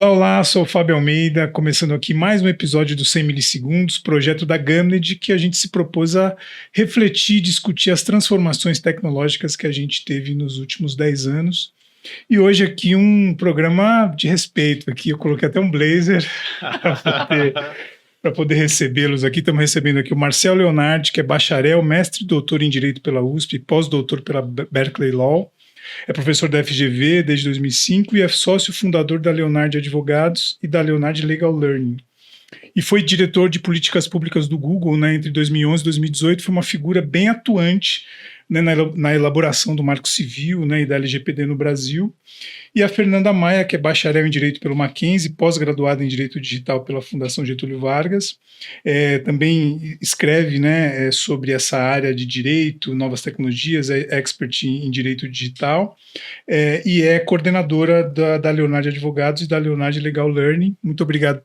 Olá, sou o Fábio Almeida, começando aqui mais um episódio do 100 milissegundos, projeto da Gamned, que a gente se propôs a refletir e discutir as transformações tecnológicas que a gente teve nos últimos 10 anos. E hoje aqui um programa de respeito, aqui eu coloquei até um blazer para poder recebê-los aqui. Estamos recebendo aqui o Marcel Leonardi, que é bacharel, mestre e doutor em Direito pela USP, pós-doutor pela Berkeley Law. É professor da FGV desde 2005 e é sócio fundador da Leonardi Advogados e da Leonardi Legal Learning. E foi diretor de políticas públicas do Google, né, entre 2011 e 2018. Foi uma figura bem atuante, né, na elaboração do Marco Civil, né, e da LGPD no Brasil. E a Fernanda Maia, que é bacharel em Direito pelo Mackenzie, pós-graduada em Direito Digital pela Fundação Getúlio Vargas. Também escreve, né, sobre essa área de direito, novas tecnologias, é expert em Direito Digital, e é coordenadora da Leonardi Advogados e da Leonardi Legal Learning. Muito obrigado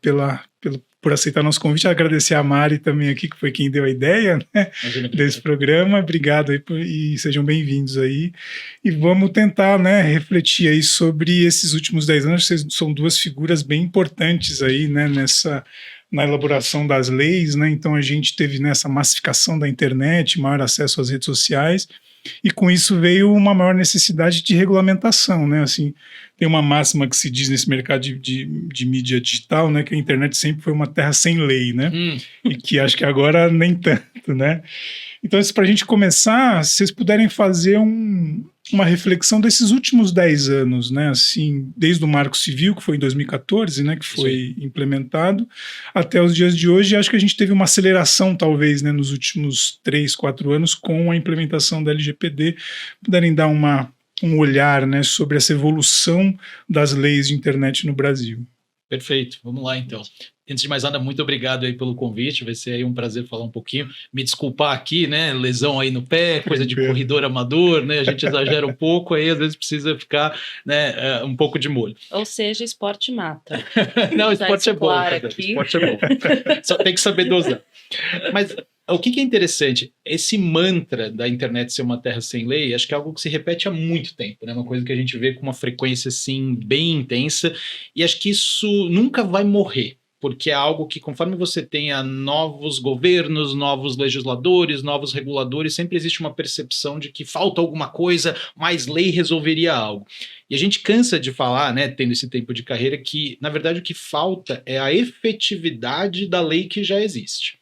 por aceitar nosso convite. Agradecer a Mari também aqui, que foi quem deu a ideia, né, desse programa. Obrigado aí e sejam bem-vindos aí. E vamos tentar, né, refletir aí sobre esses últimos 10 anos. Vocês são duas figuras bem importantes aí, né, na elaboração das leis, né? Então a gente teve nessa massificação da internet, maior acesso às redes sociais, e com isso veio uma maior necessidade de regulamentação, né? Assim, tem uma máxima que se diz nesse mercado de mídia digital, né, que a internet sempre foi uma terra sem lei, né? E que acho que agora nem tanto, né? Então, para a gente começar, se vocês puderem fazer uma reflexão desses últimos 10 anos, né, assim, desde o Marco Civil, que foi em 2014, né, que foi implementado, até os dias de hoje. Acho que a gente teve uma aceleração, talvez, né, nos últimos 3, 4 anos com a implementação da LGPD. Puderem dar um olhar, né, sobre essa evolução das leis de internet no Brasil. Perfeito, vamos lá então. Antes de mais nada, muito obrigado aí pelo convite, vai ser aí um prazer falar um pouquinho. Me desculpar aqui, né, lesão aí no pé, coisa de corredor amador, né, a gente exagera um pouco, aí às vezes precisa ficar, né, um pouco de molho. Ou seja, esporte mata. Não, esporte é bom, esporte é bom. Só tem que saber dosar. Mas o que é interessante, esse mantra da internet ser uma terra sem lei, acho que é algo que se repete há muito tempo, né? Uma coisa que a gente vê com uma frequência assim bem intensa, e acho que isso nunca vai morrer, porque é algo que, conforme você tenha novos governos, novos legisladores, novos reguladores, sempre existe uma percepção de que falta alguma coisa, mais lei resolveria algo. E a gente cansa de falar, né, tendo esse tempo de carreira, que, na verdade, o que falta é a efetividade da lei que já existe.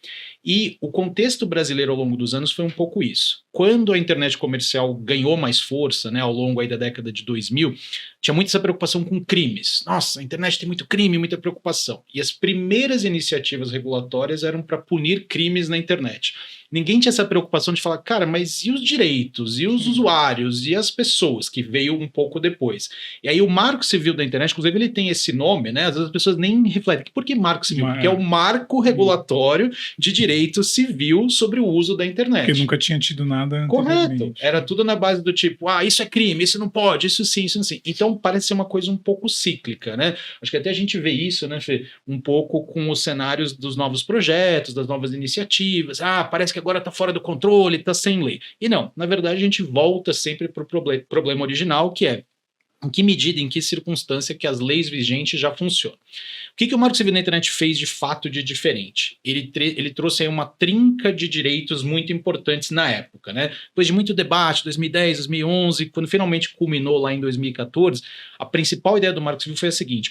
E o contexto brasileiro ao longo dos anos foi um pouco isso. Quando a internet comercial ganhou mais força, né, ao longo aí da década de 2000, tinha muito essa preocupação com crimes. Nossa, a internet tem muito crime, muita preocupação. E as primeiras iniciativas regulatórias eram para punir crimes na internet. Ninguém tinha essa preocupação de falar, cara, mas e os direitos, e os usuários, e as pessoas, que veio um pouco depois. E aí o Marco Civil da internet, inclusive ele tem esse nome, né? Às vezes as pessoas nem refletem. Por que Marco Civil? Porque é o marco regulatório de direito civil sobre o uso da internet. Porque nunca tinha tido nada. Correto. Era tudo na base do tipo, isso é crime, isso não pode, isso sim, isso não sim. Então parece ser uma coisa um pouco cíclica, né? Acho que até a gente vê isso, né, Fê? Um pouco com os cenários dos novos projetos, das novas iniciativas. Parece que agora está fora do controle, está sem lei. E não, na verdade a gente volta sempre para o problema original, que é em que medida, em que circunstância que as leis vigentes já funcionam. O que o Marco Civil da Internet fez de fato de diferente? Ele trouxe aí uma trinca de direitos muito importantes na época, né? Depois de muito debate, 2010, 2011, quando finalmente culminou lá em 2014, a principal ideia do Marco Civil foi a seguinte: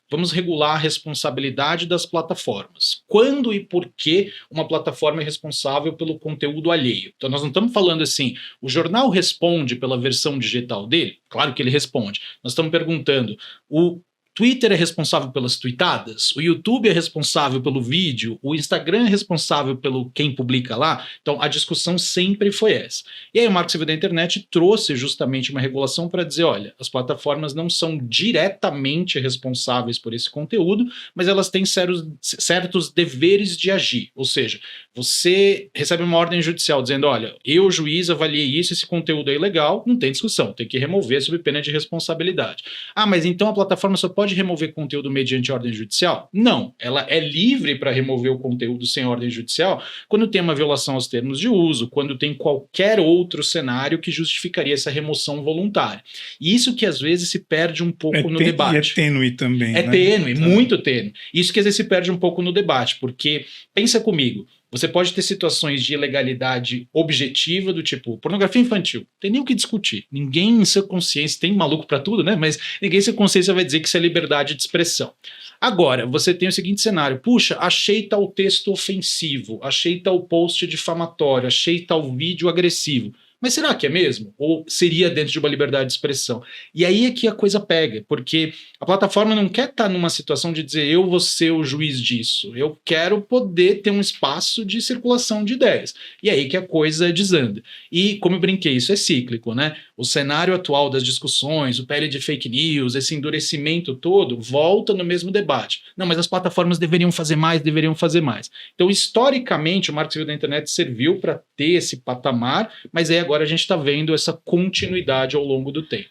vamos regular a responsabilidade das plataformas. Quando e por que uma plataforma é responsável pelo conteúdo alheio? Então nós não estamos falando assim, o jornal responde pela versão digital dele? Claro que ele responde. Nós estamos perguntando, o Twitter é responsável pelas tweetadas, o YouTube é responsável pelo vídeo, o Instagram é responsável pelo quem publica lá. Então a discussão sempre foi essa. E aí o Marco Civil da Internet trouxe justamente uma regulação para dizer, olha, as plataformas não são diretamente responsáveis por esse conteúdo, mas elas têm certos deveres de agir. Ou seja, você recebe uma ordem judicial dizendo, olha, eu, juiz, avaliei isso, esse conteúdo é ilegal, não tem discussão, tem que remover sob pena de responsabilidade. Mas então a plataforma só pode pode remover conteúdo mediante ordem judicial? Não, ela é livre para remover o conteúdo sem ordem judicial quando tem uma violação aos termos de uso, quando tem qualquer outro cenário que justificaria essa remoção voluntária. E isso que às vezes se perde um pouco no debate. E é tênue também, É né? tênue, muito tênue. Isso que às vezes se perde um pouco no debate, porque, pensa comigo, você pode ter situações de ilegalidade objetiva, do tipo pornografia infantil. Tem nem o que discutir. Ninguém em sua consciência, tem maluco pra tudo, né? Mas ninguém em sua consciência vai dizer que isso é liberdade de expressão. Agora, você tem o seguinte cenário. Puxa, achei tal texto ofensivo, achei tal post difamatório, achei tal vídeo agressivo. Mas será que é mesmo? Ou seria dentro de uma liberdade de expressão? E aí é que a coisa pega, porque a plataforma não quer estar numa situação de dizer eu vou ser o juiz disso. Eu quero poder ter um espaço de circulação de ideias. E aí que a coisa desanda. E, como eu brinquei, isso é cíclico, né? O cenário atual das discussões, o PL de fake news, esse endurecimento todo, volta no mesmo debate. Não, mas as plataformas deveriam fazer mais, deveriam fazer mais. Então, historicamente, o Marco Civil da Internet serviu para ter esse patamar, mas aí agora a gente está vendo essa continuidade ao longo do tempo.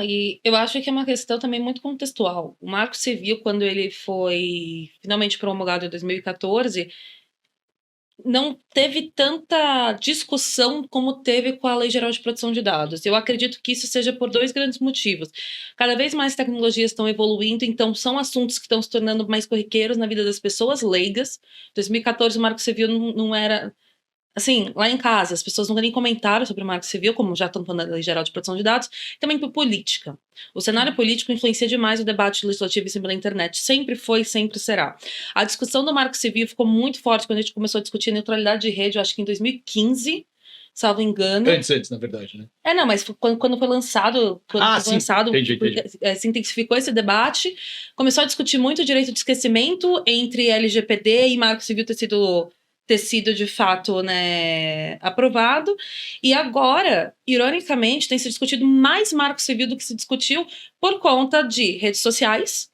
E eu acho que é uma questão também muito contextual. O Marco Civil, quando ele foi finalmente promulgado em 2014, não teve tanta discussão como teve com a Lei Geral de Proteção de Dados. Eu acredito que isso seja por dois grandes motivos. Cada vez mais tecnologias estão evoluindo, então são assuntos que estão se tornando mais corriqueiros na vida das pessoas leigas. Em 2014, o Marco Civil não era... Assim, lá em casa, as pessoas nunca nem comentaram sobre o Marco Civil, como já estão falando da Lei Geral de Proteção de Dados, também por política. O cenário político influencia demais o debate legislativo em cima da internet. Sempre foi e sempre será. A discussão do Marco Civil ficou muito forte quando a gente começou a discutir neutralidade de rede, eu acho que em 2015, salvo engano. Antes, na verdade, né? Não, mas quando foi lançado, se intensificou esse debate, começou a discutir muito o direito de esquecimento entre LGPD e Marco Civil ter sido de fato, né, aprovado, e agora, ironicamente, tem se discutido mais Marco Civil do que se discutiu por conta de redes sociais,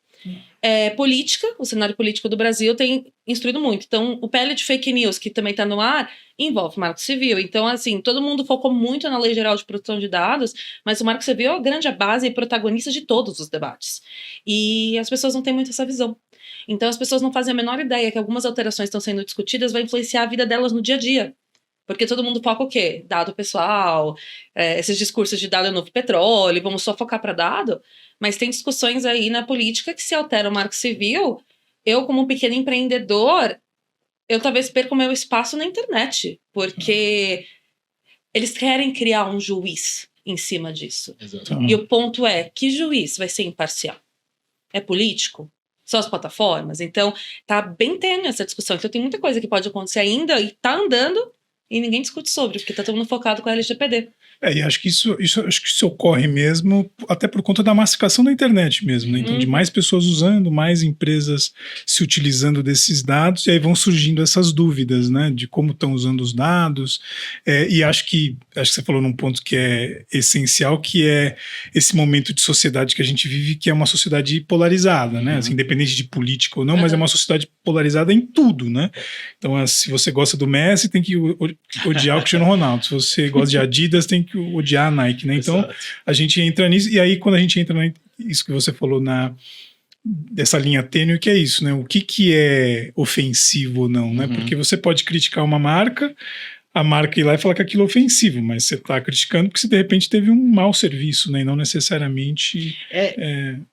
política. O cenário político do Brasil tem instruído muito. Então, o PL de fake news, que também está no ar, envolve Marco Civil. Então, assim, todo mundo focou muito na Lei Geral de Proteção de Dados, mas o Marco Civil é a grande base e protagonista de todos os debates. E as pessoas não têm muito essa visão. Então, as pessoas não fazem a menor ideia que algumas alterações estão sendo discutidas vai influenciar a vida delas no dia a dia. Porque todo mundo foca o quê? Dado pessoal, esses discursos de dado é novo petróleo, vamos só focar para dado. Mas tem discussões aí na política que se altera o Marco Civil. Eu, como um pequeno empreendedor, eu talvez perca o meu espaço na internet. Porque eles querem criar um juiz em cima disso. Exato. E o ponto é, que juiz vai ser imparcial? É político? São as plataformas? Então, tá bem tênue essa discussão. Então, tem muita coisa que pode acontecer ainda e tá andando e ninguém discute sobre, porque tá todo mundo focado com a LGPD. E acho que isso ocorre mesmo até por conta da massificação da internet mesmo, né? Então, de mais pessoas usando, mais empresas se utilizando desses dados, e aí vão surgindo essas dúvidas, né? De como estão usando os dados. E acho que você falou num ponto que é essencial, que é esse momento de sociedade que a gente vive, que é uma sociedade polarizada, né? Assim, independente de política ou não, mas é uma sociedade polarizada em tudo, né? Então, se você gosta do Messi, tem que odiar o Cristiano Ronaldo. Se você gosta de Adidas, tem que odiar a Nike, né? Então, a gente entra nisso, e aí quando a gente entra nisso que você falou dessa linha tênue, que é isso, né? O que é ofensivo ou não, né? Porque você pode criticar uma marca, a marca ir lá e falar que aquilo é ofensivo, mas você está criticando porque você de repente teve um mau serviço, né? E não necessariamente...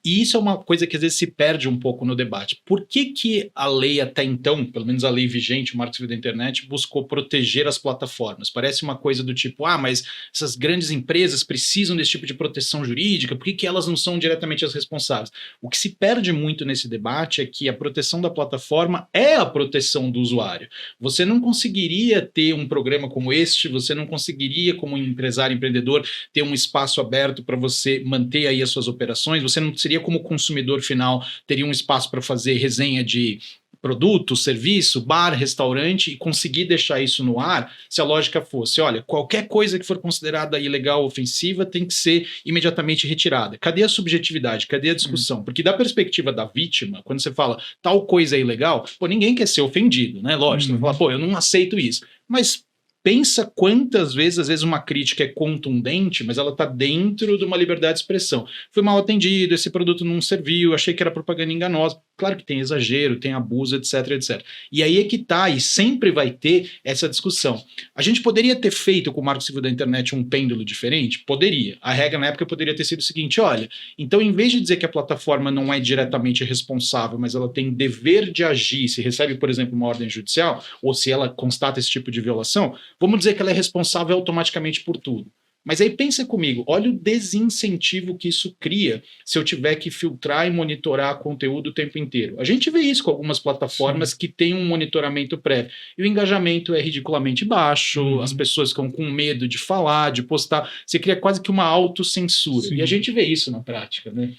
E isso é uma coisa que às vezes se perde um pouco no debate. Por que a lei até então, pelo menos a lei vigente, o Marco Civil da Internet, buscou proteger as plataformas? Parece uma coisa do tipo, mas essas grandes empresas precisam desse tipo de proteção jurídica, por que elas não são diretamente as responsáveis? O que se perde muito nesse debate é que a proteção da plataforma é a proteção do usuário. Você não conseguiria ter um programa como este, você não conseguiria, como empresário, empreendedor, ter um espaço aberto para você manter aí as suas operações, você não seria como consumidor final, teria um espaço para fazer resenha de produto, serviço, bar, restaurante e conseguir deixar isso no ar, se a lógica fosse, olha, qualquer coisa que for considerada ilegal ou ofensiva tem que ser imediatamente retirada. Cadê a subjetividade? Cadê a discussão? Porque da perspectiva da vítima, quando você fala tal coisa é ilegal, ninguém quer ser ofendido, né? Lógico, você vai falar, eu não aceito isso. Mas pensa quantas vezes, às vezes uma crítica é contundente, mas ela está dentro de uma liberdade de expressão. Fui mal atendido, esse produto não serviu, achei que era propaganda enganosa. Claro que tem exagero, tem abuso, etc, etc. E aí é que tá, e sempre vai ter essa discussão. A gente poderia ter feito com o Marco Civil da Internet um pêndulo diferente? Poderia. A regra na época poderia ter sido o seguinte, olha, então em vez de dizer que a plataforma não é diretamente responsável, mas ela tem dever de agir, se recebe, por exemplo, uma ordem judicial, ou se ela constata esse tipo de violação, vamos dizer que ela é responsável automaticamente por tudo. Mas aí pensa comigo, olha o desincentivo que isso cria se eu tiver que filtrar e monitorar conteúdo o tempo inteiro. A gente vê isso com algumas plataformas que têm um monitoramento prévio. E o engajamento é ridiculamente baixo, as pessoas ficam com medo de falar, de postar. Você cria quase que uma autocensura. E a gente vê isso na prática, né?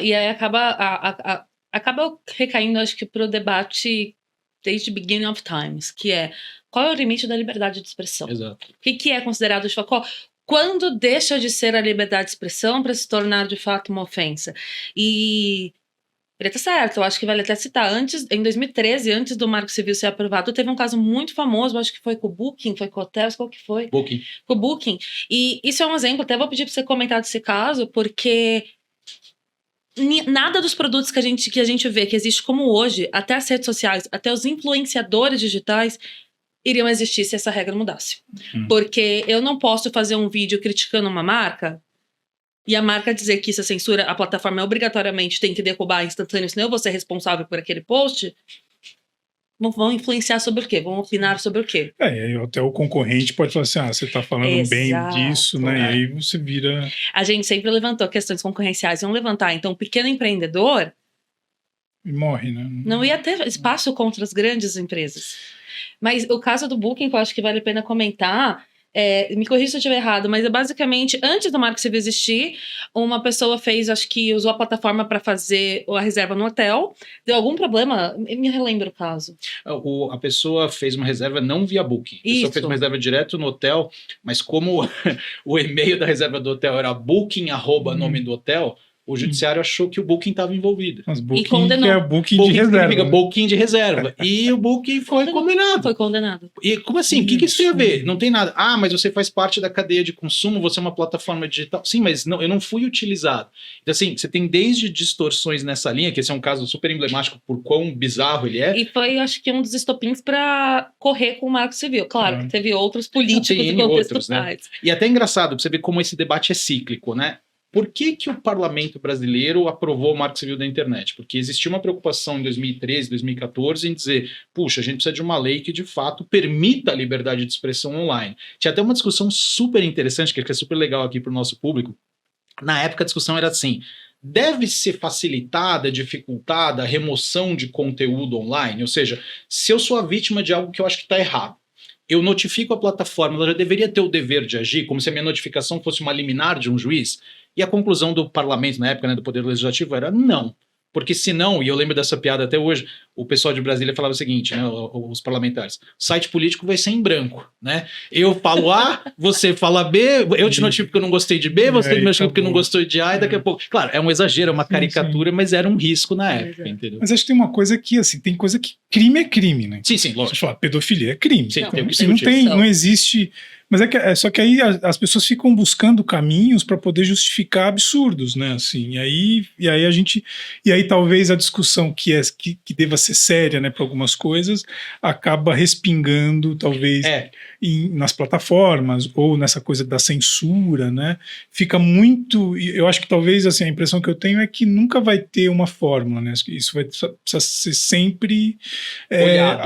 E aí acaba recaindo, acho que, para o debate desde beginning of times, que é qual é o limite da liberdade de expressão? Exato. O que é considerado de fato? Quando deixa de ser a liberdade de expressão para se tornar de fato uma ofensa? E ele tá certo, eu acho que vale até citar. Em 2013, antes do Marco Civil ser aprovado, teve um caso muito famoso, acho que foi com o Booking, foi com o Hotels, qual que foi? Booking. Com o Booking. E isso é um exemplo, até vou pedir para você comentar desse caso, porque nada dos produtos que a gente vê que existe como hoje, até as redes sociais, até os influenciadores digitais, iriam existir se essa regra mudasse. Porque eu não posso fazer um vídeo criticando uma marca e a marca dizer que isso é censura, a plataforma obrigatoriamente tem que derrubar instantâneo, senão eu vou ser responsável por aquele post. Vão influenciar sobre o quê? Vão opinar sobre o quê? Até o concorrente pode falar assim, você está falando bem disso, né? E aí você vira... A gente sempre levantou questões concorrenciais, vão levantar. Então, o pequeno empreendedor... E morre, né? Não ia ter espaço contra as grandes empresas. Mas o caso do Booking, que eu acho que vale a pena comentar, me corrija se eu estiver errado, mas basicamente, antes do Marco Civil existir, uma pessoa usou a plataforma para fazer a reserva no hotel, deu algum problema, me relembra o caso. A pessoa fez uma reserva não via Booking, a pessoa fez uma reserva direto no hotel, mas como o e-mail da reserva do hotel era booking, @nome do hotel, o judiciário achou que o Booking estava envolvido. Mas Booking e condenou. Que é Booking de reserva. Significa Booking de reserva. E o Booking foi condenado. Foi condenado. E como assim? O que isso tem a ver? Não tem nada. Mas você faz parte da cadeia de consumo, você é uma plataforma digital. Sim, mas não, eu não fui utilizado. Então, assim, você tem desde distorções nessa linha, que esse é um caso super emblemático por quão bizarro ele é. E foi, acho que, um dos estopins para correr com o Marco Civil. Claro, que teve outros políticos e contextos, né? E até é engraçado, pra você ver como esse debate é cíclico, né? Por que o parlamento brasileiro aprovou o Marco Civil da Internet? Porque existia uma preocupação em 2013, 2014 em dizer, puxa, a gente precisa de uma lei que de fato permita a liberdade de expressão online. Tinha até uma discussão super interessante, que é super legal aqui para o nosso público. Na época a discussão era assim, deve ser facilitada, dificultada a remoção de conteúdo online? Ou seja, se eu sou a vítima de algo que eu acho que está errado, eu notifico a plataforma, ela já deveria ter o dever de agir, como se a minha notificação fosse uma liminar de um juiz? E a conclusão do parlamento, na época, né, do Poder Legislativo, era não. Porque senão, e eu lembro dessa piada até hoje, o pessoal de Brasília falava o seguinte, né, os parlamentares, o site político vai ser em branco, né? Eu falo A, você fala B, eu te notifico porque eu não gostei de B, você me notifica porque não gostou de A, e daqui a pouco... Claro, é um exagero, é uma caricatura, mas era um risco na época, entendeu? Mas acho que tem uma coisa que, assim, tem coisa que crime é crime, né? Sim, lógico. Você fala, pedofilia é crime. Sim, não existe... Mas só que aí as pessoas ficam buscando caminhos para poder justificar absurdos, né? Assim, e aí talvez a discussão que deva ser séria, né, para algumas coisas, acaba respingando talvez nas plataformas ou nessa coisa da censura, né? Fica muito, eu acho que talvez assim a impressão que eu tenho é que nunca vai ter uma fórmula, né? Isso vai precisar ser sempre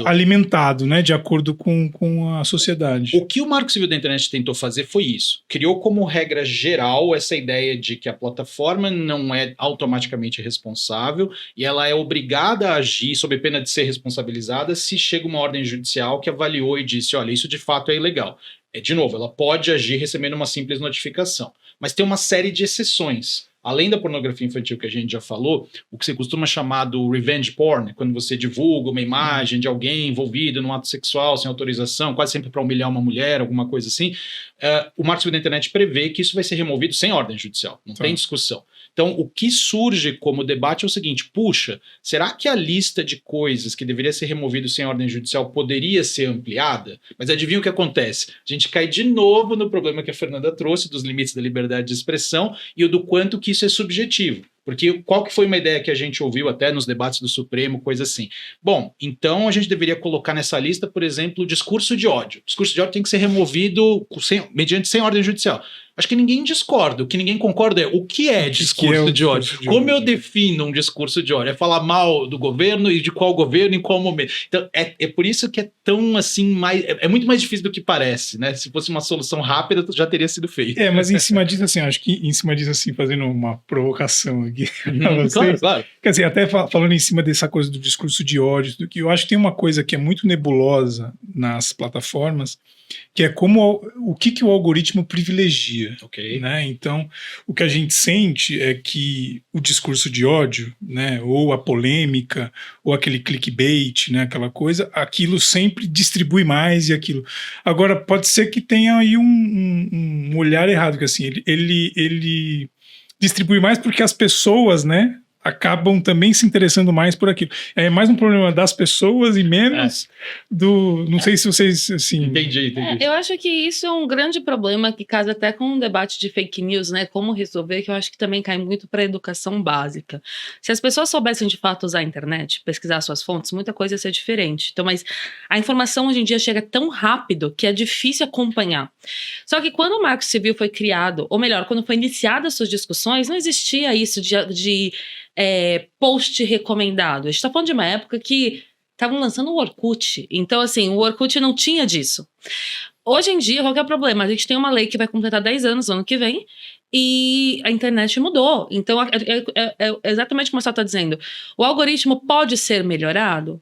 alimentado, né, de acordo com a sociedade. O que o Marco Civil da Internet tentou fazer foi isso. Criou como regra geral essa ideia de que a plataforma não é automaticamente responsável e ela é obrigada a agir sob pena de ser responsabilizada se chega uma ordem judicial que avaliou e disse, olha, isso de fato é ilegal. De novo, ela pode agir recebendo uma simples notificação. Mas tem uma série de exceções. além da pornografia infantil que a gente já falou, o que você costuma chamar do revenge porn, quando você divulga uma imagem de alguém envolvido num ato sexual sem autorização, quase sempre para humilhar uma mulher, alguma coisa assim, o Marco Civil da Internet prevê que isso vai ser removido sem ordem judicial, não tem discussão. Então, o que surge como debate é o seguinte, puxa, será que a lista de coisas que deveria ser removido sem ordem judicial poderia ser ampliada? Mas adivinha o que acontece? A gente cai de novo no problema que a Fernanda trouxe dos limites da liberdade de expressão e o do quanto que isso é subjetivo. Porque qual que foi uma ideia que a gente ouviu até nos debates do Supremo, coisa assim? Bom, então a gente deveria colocar nessa lista, por exemplo, o discurso de ódio. O discurso de ódio tem que ser removido sem ordem judicial. Acho que ninguém discorda. O que ninguém concorda é o que é discurso de ódio. Como eu defino um discurso de ódio? É falar mal do governo e de qual governo em qual momento. Então, é por isso que é tão assim, é muito mais difícil do que parece, né? Se fosse uma solução rápida, já teria sido feito. Mas em cima disso, assim, acho que em cima disso, assim, fazendo uma provocação aqui pra vocês. Claro. Quer dizer, até falando em cima dessa coisa do discurso de ódio, do que eu acho que tem uma coisa que é muito nebulosa nas plataformas, que é como o que o algoritmo privilegia. Né? Então, o que a gente sente é que o discurso de ódio, né, ou a polêmica, ou aquele clickbait, né, aquela coisa, aquilo sempre distribui mais e aquilo. Agora, pode ser que tenha aí um olhar errado, que assim, ele distribui mais porque as pessoas, né, acabam também se interessando mais por aquilo. É mais um problema das pessoas e menos do... Não sei se vocês, assim... Entendi. Eu acho que isso é um grande problema que casa até com um debate de fake news, né? Como resolver, que eu acho que também cai muito para a educação básica. Se as pessoas soubessem de fato usar a internet, pesquisar suas fontes, muita coisa ia ser diferente. Então, mas a informação hoje em dia chega tão rápido que é difícil acompanhar. Só que quando o Marco Civil foi criado, ou melhor, quando foi iniciada as suas discussões, não existia isso de post recomendado. A gente tá falando de uma época que estavam lançando o Orkut. Então, assim, o Orkut não tinha disso. Hoje em dia, qual que é o problema? A gente tem uma lei que vai completar 10 anos no ano que vem e a internet mudou. Então, é exatamente como você está dizendo. O algoritmo pode ser melhorado?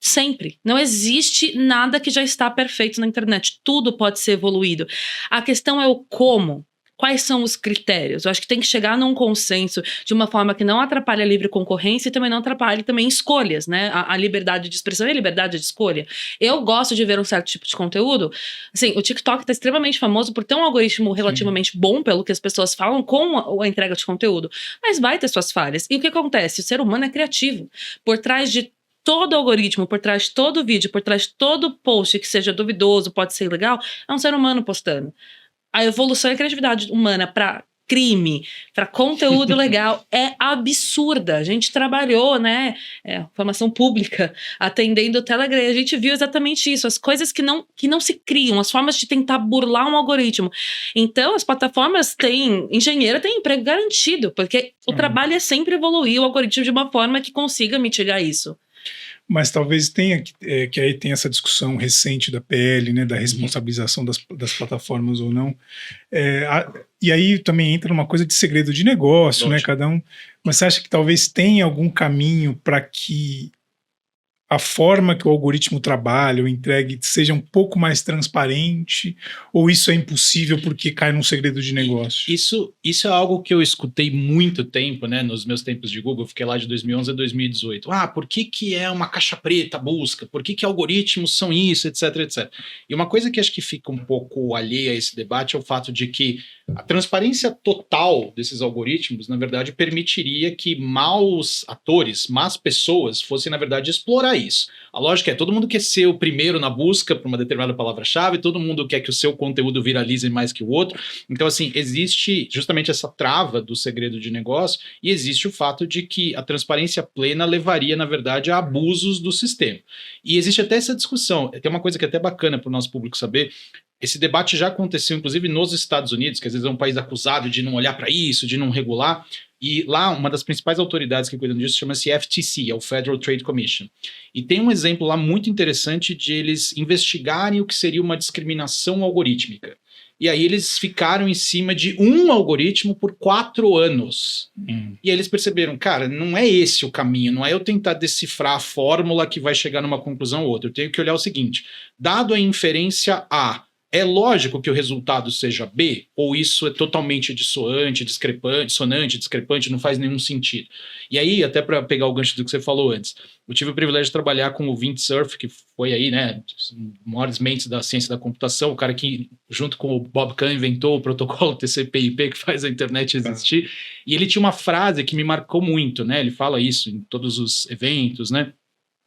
Sempre. Não existe nada que já está perfeito na internet. Tudo pode ser evoluído. A questão é o como. Quais são os critérios? Eu acho que tem que chegar num consenso de uma forma que não atrapalhe a livre concorrência e também não atrapalhe também escolhas, né? A liberdade de expressão e a liberdade de escolha. Eu gosto de ver um certo tipo de conteúdo. Assim, o TikTok está extremamente famoso por ter um algoritmo relativamente bom, pelo que as pessoas falam, com a entrega de conteúdo. Mas vai ter suas falhas. E o que acontece? O ser humano é criativo. Por trás de todo algoritmo, por trás de todo vídeo, por trás de todo post que seja duvidoso, pode ser ilegal, é um ser humano postando. A evolução e a criatividade humana para crime, para conteúdo legal é absurda. A gente trabalhou, né, formação pública, atendendo o Telegram, a gente viu exatamente isso, as coisas que não se criam, as formas de tentar burlar um algoritmo. Então, as plataformas engenheiro tem emprego garantido, porque o trabalho é sempre evoluir o algoritmo de uma forma que consiga mitigar isso. Mas talvez tenha, que aí tem essa discussão recente da PL, né, da responsabilização das plataformas ou não. E aí também entra numa coisa de segredo de negócio, né, cada um. Mas você acha que talvez tenha algum caminho para que a forma que o algoritmo trabalha ou entregue seja um pouco mais transparente, ou isso é impossível porque cai num segredo de negócio? Isso é algo que eu escutei muito tempo, né, nos meus tempos de Google, fiquei lá de 2011 a 2018. Por que é uma caixa preta a busca? Por que algoritmos são isso, etc, etc. E uma coisa que acho que fica um pouco alheia a esse debate é o fato de que a transparência total desses algoritmos, na verdade, permitiria que maus atores, más pessoas, fossem, na verdade, explorar isso. A lógica é, todo mundo quer ser o primeiro na busca por uma determinada palavra-chave, todo mundo quer que o seu conteúdo viralize mais que o outro. Então, assim, existe justamente essa trava do segredo de negócio e existe o fato de que a transparência plena levaria, na verdade, a abusos do sistema. E existe até essa discussão. Tem uma coisa que é até bacana para o nosso público saber. Esse debate já aconteceu, inclusive, nos Estados Unidos, que às vezes é um país acusado de não olhar para isso, de não regular. E lá, uma das principais autoridades que cuidam disso chama-se FTC, é o Federal Trade Commission. E tem um exemplo lá muito interessante de eles investigarem o que seria uma discriminação algorítmica. E aí eles ficaram em cima de um algoritmo por 4 anos. E aí eles perceberam, cara, não é esse o caminho, não é eu tentar decifrar a fórmula que vai chegar numa conclusão ou outra. Eu tenho que olhar o seguinte, dado a inferência A, É lógico que o resultado seja B, ou isso é totalmente dissonante, discrepante, não faz nenhum sentido. E aí, até para pegar o gancho do que você falou antes, eu tive o privilégio de trabalhar com o Vint Cerf, que foi aí, né, maiores mentes da ciência da computação, o cara que, junto com o Bob Kahn, inventou o protocolo TCP/IP que faz a internet existir. E ele tinha uma frase que me marcou muito, né? Ele fala isso em todos os eventos, né?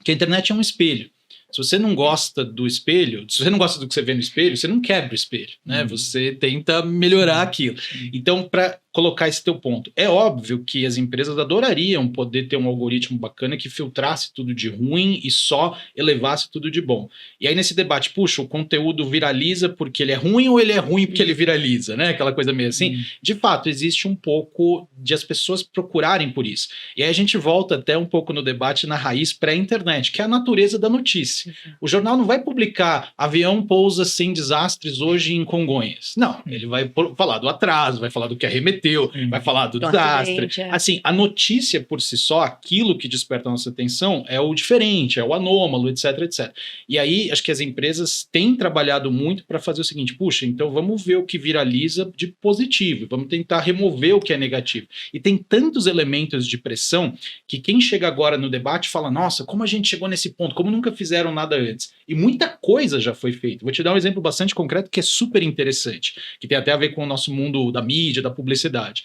Que a internet é um espelho. Se você não gosta do espelho, se você não gosta do que você vê no espelho, você não quebra o espelho, né? Você tenta melhorar aquilo. Então, para colocar esse teu ponto, é óbvio que as empresas adorariam poder ter um algoritmo bacana que filtrasse tudo de ruim e só elevasse tudo de bom. E aí nesse debate, puxa, o conteúdo viraliza porque ele é ruim ou ele é ruim porque ele viraliza, né? Aquela coisa meio assim. De fato, existe um pouco de as pessoas procurarem por isso. E aí a gente volta até um pouco no debate na raiz pré-internet, que é a natureza da notícia. O jornal não vai publicar avião pousa sem desastres hoje em Congonhas. Não, ele vai falar do atraso, vai falar do que arremeteu, vai falar do desastre. Assim, a notícia por si só, aquilo que desperta a nossa atenção é o diferente, é o anômalo, etc, etc. E aí, acho que as empresas têm trabalhado muito para fazer o seguinte, puxa, então vamos ver o que viraliza de positivo, vamos tentar remover o que é negativo. E tem tantos elementos de pressão que quem chega agora no debate fala, nossa, como a gente chegou nesse ponto, como nunca fizeram nada antes. E muita coisa já foi feita. Vou te dar um exemplo bastante concreto que é super interessante, que tem até a ver com o nosso mundo da mídia, da publicidade.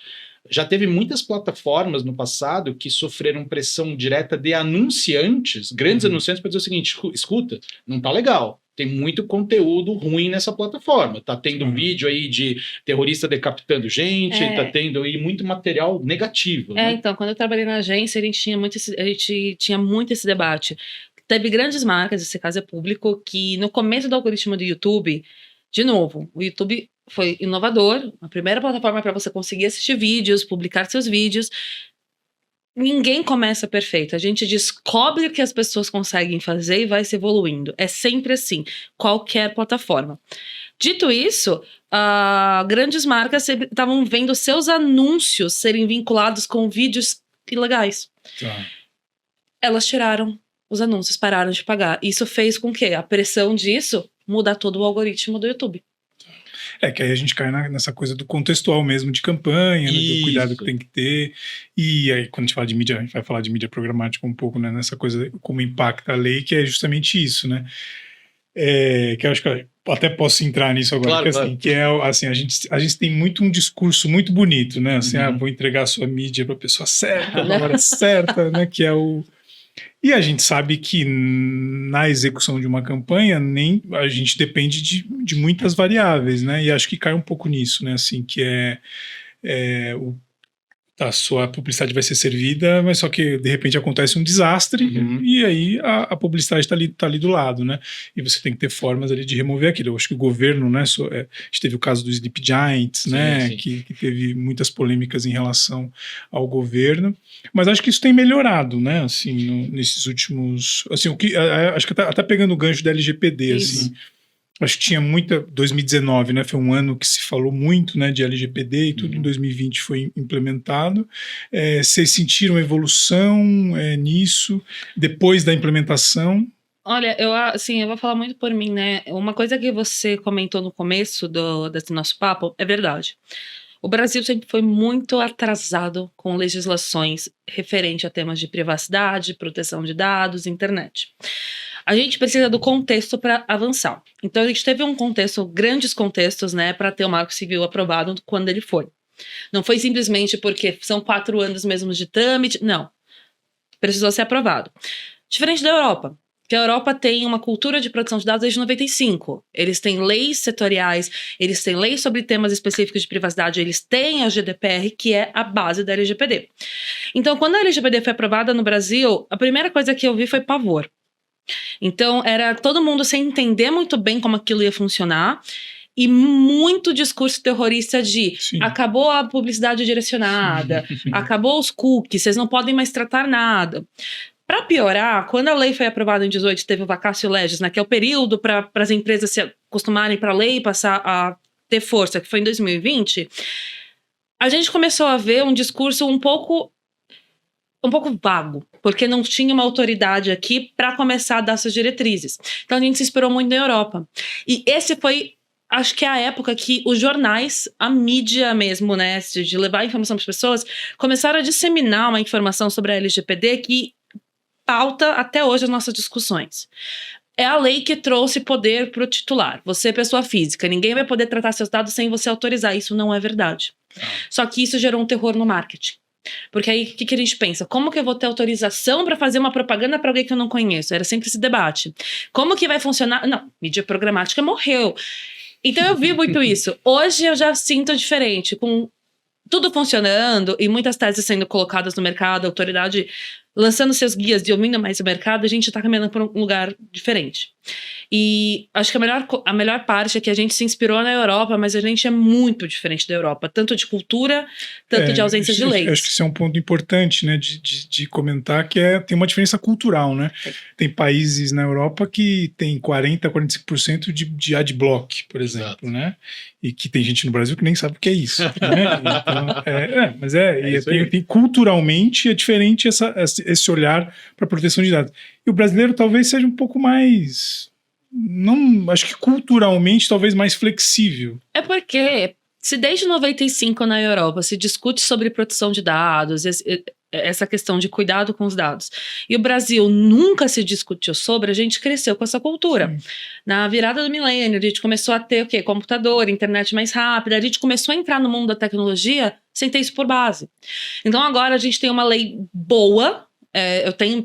Já teve muitas plataformas no passado que sofreram pressão direta de anunciantes, grandes anunciantes, para dizer o seguinte, escuta, não tá legal. Tem muito conteúdo ruim nessa plataforma. Tá tendo vídeo aí de terrorista decapitando gente, tá tendo aí muito material negativo. Né? Então, quando eu trabalhei na agência, a gente tinha muito esse debate. Teve grandes marcas, esse caso é público, que no começo do algoritmo do YouTube, de novo, o YouTube foi inovador, a primeira plataforma para você conseguir assistir vídeos, publicar seus vídeos. Ninguém começa perfeito, a gente descobre o que as pessoas conseguem fazer e vai se evoluindo. É sempre assim, qualquer plataforma. Dito isso, grandes marcas estavam vendo seus anúncios serem vinculados com vídeos ilegais. Elas tiraram os anúncios, pararam de pagar. Isso fez com que a pressão disso mudar todo o algoritmo do YouTube. Que aí a gente cai nessa coisa do contextual mesmo de campanha, né, do cuidado que tem que ter. E aí, quando a gente fala de mídia, a gente vai falar de mídia programática um pouco, né, nessa coisa, como impacta a lei, que é justamente isso, né? Que eu acho que eu até posso entrar nisso agora, claro, que é assim, a gente tem muito um discurso muito bonito, né? Assim, vou entregar a sua mídia para a pessoa certa, na hora certa, né? Que é o... E a gente sabe que na execução de uma campanha a gente depende de muitas variáveis, né? E acho que cai um pouco nisso, né? Assim, que a sua publicidade vai ser servida, mas só que de repente acontece um desastre e aí a publicidade está ali do lado, né? E você tem que ter formas ali de remover aquilo. Eu acho que o governo, né? A gente teve o caso do Sleep Giants, né? Que teve muitas polêmicas em relação ao governo, mas acho que isso tem melhorado, né? Assim, nesses últimos, assim, acho que até pegando o gancho da LGPD, assim. Acho que tinha 2019, né, foi um ano que se falou muito, né, de LGPD e tudo em 2020 foi implementado. Vocês sentiram evolução nisso, depois da implementação? Olha, eu vou falar muito por mim, né, uma coisa que você comentou no começo desse nosso papo é verdade. O Brasil sempre foi muito atrasado com legislações referentes a temas de privacidade, proteção de dados, internet. A gente precisa do contexto para avançar. Então, a gente teve grandes contextos, né, para ter o Marco Civil aprovado quando ele foi. Não foi simplesmente porque são 4 anos mesmo de trâmite, não. Precisou ser aprovado. Diferente da Europa, que a Europa tem uma cultura de proteção de dados desde 95. Eles têm leis setoriais, eles têm leis sobre temas específicos de privacidade, eles têm a GDPR, que é a base da LGPD. Então, quando a LGPD foi aprovada no Brasil, a primeira coisa que eu vi foi pavor. Então, era todo mundo sem entender muito bem como aquilo ia funcionar e muito discurso terrorista de acabou a publicidade direcionada, acabou os cookies, vocês não podem mais tratar nada. Para piorar, quando a lei foi aprovada em 2018, teve o vacatio legis, né, que é o período para as empresas se acostumarem para a lei e passar a ter força, que foi em 2020, a gente começou a ver um discurso um pouco vago, porque não tinha uma autoridade aqui para começar a dar suas diretrizes. Então a gente se inspirou muito na Europa. E esse foi acho que é a época que os jornais, a mídia mesmo, né, de levar a informação para as pessoas, começaram a disseminar uma informação sobre a LGPD que pauta até hoje as nossas discussões. É a lei que trouxe poder para o titular. Você é pessoa física, ninguém vai poder tratar seus dados sem você autorizar. Isso não é verdade. Só que isso gerou um terror no marketing. Porque aí, o que a gente pensa? Como que eu vou ter autorização para fazer uma propaganda para alguém que eu não conheço? Era sempre esse debate. Como que vai funcionar? Não, mídia programática morreu. Então eu vi muito isso. Hoje eu já sinto diferente, com tudo funcionando e muitas teses sendo colocadas no mercado, a autoridade lançando seus guias de ouvindo mais o mercado, a gente está caminhando para um lugar diferente. E acho que a melhor parte é que a gente se inspirou na Europa, mas a gente é muito diferente da Europa, tanto de cultura, tanto de ausência de leis. Acho que isso é um ponto importante, né, de comentar, que tem uma diferença cultural, né? Tem países na Europa que tem 40%, 45% de adblock, por exemplo, né? E que tem gente no Brasil que nem sabe o que é isso, né? Então, tem culturalmente é diferente esse olhar para a proteção de dados. E o brasileiro talvez seja um pouco mais, não, acho que culturalmente talvez mais flexível. É porque se desde 95 na Europa se discute sobre proteção de dados, essa questão de cuidado com os dados, e o Brasil nunca se discutiu sobre, a gente cresceu com essa cultura. Sim. Na virada do milênio, a gente começou a ter o quê? Computador, internet mais rápida, a gente começou a entrar no mundo da tecnologia sem ter isso por base. Então agora a gente tem uma lei boa, eu tenho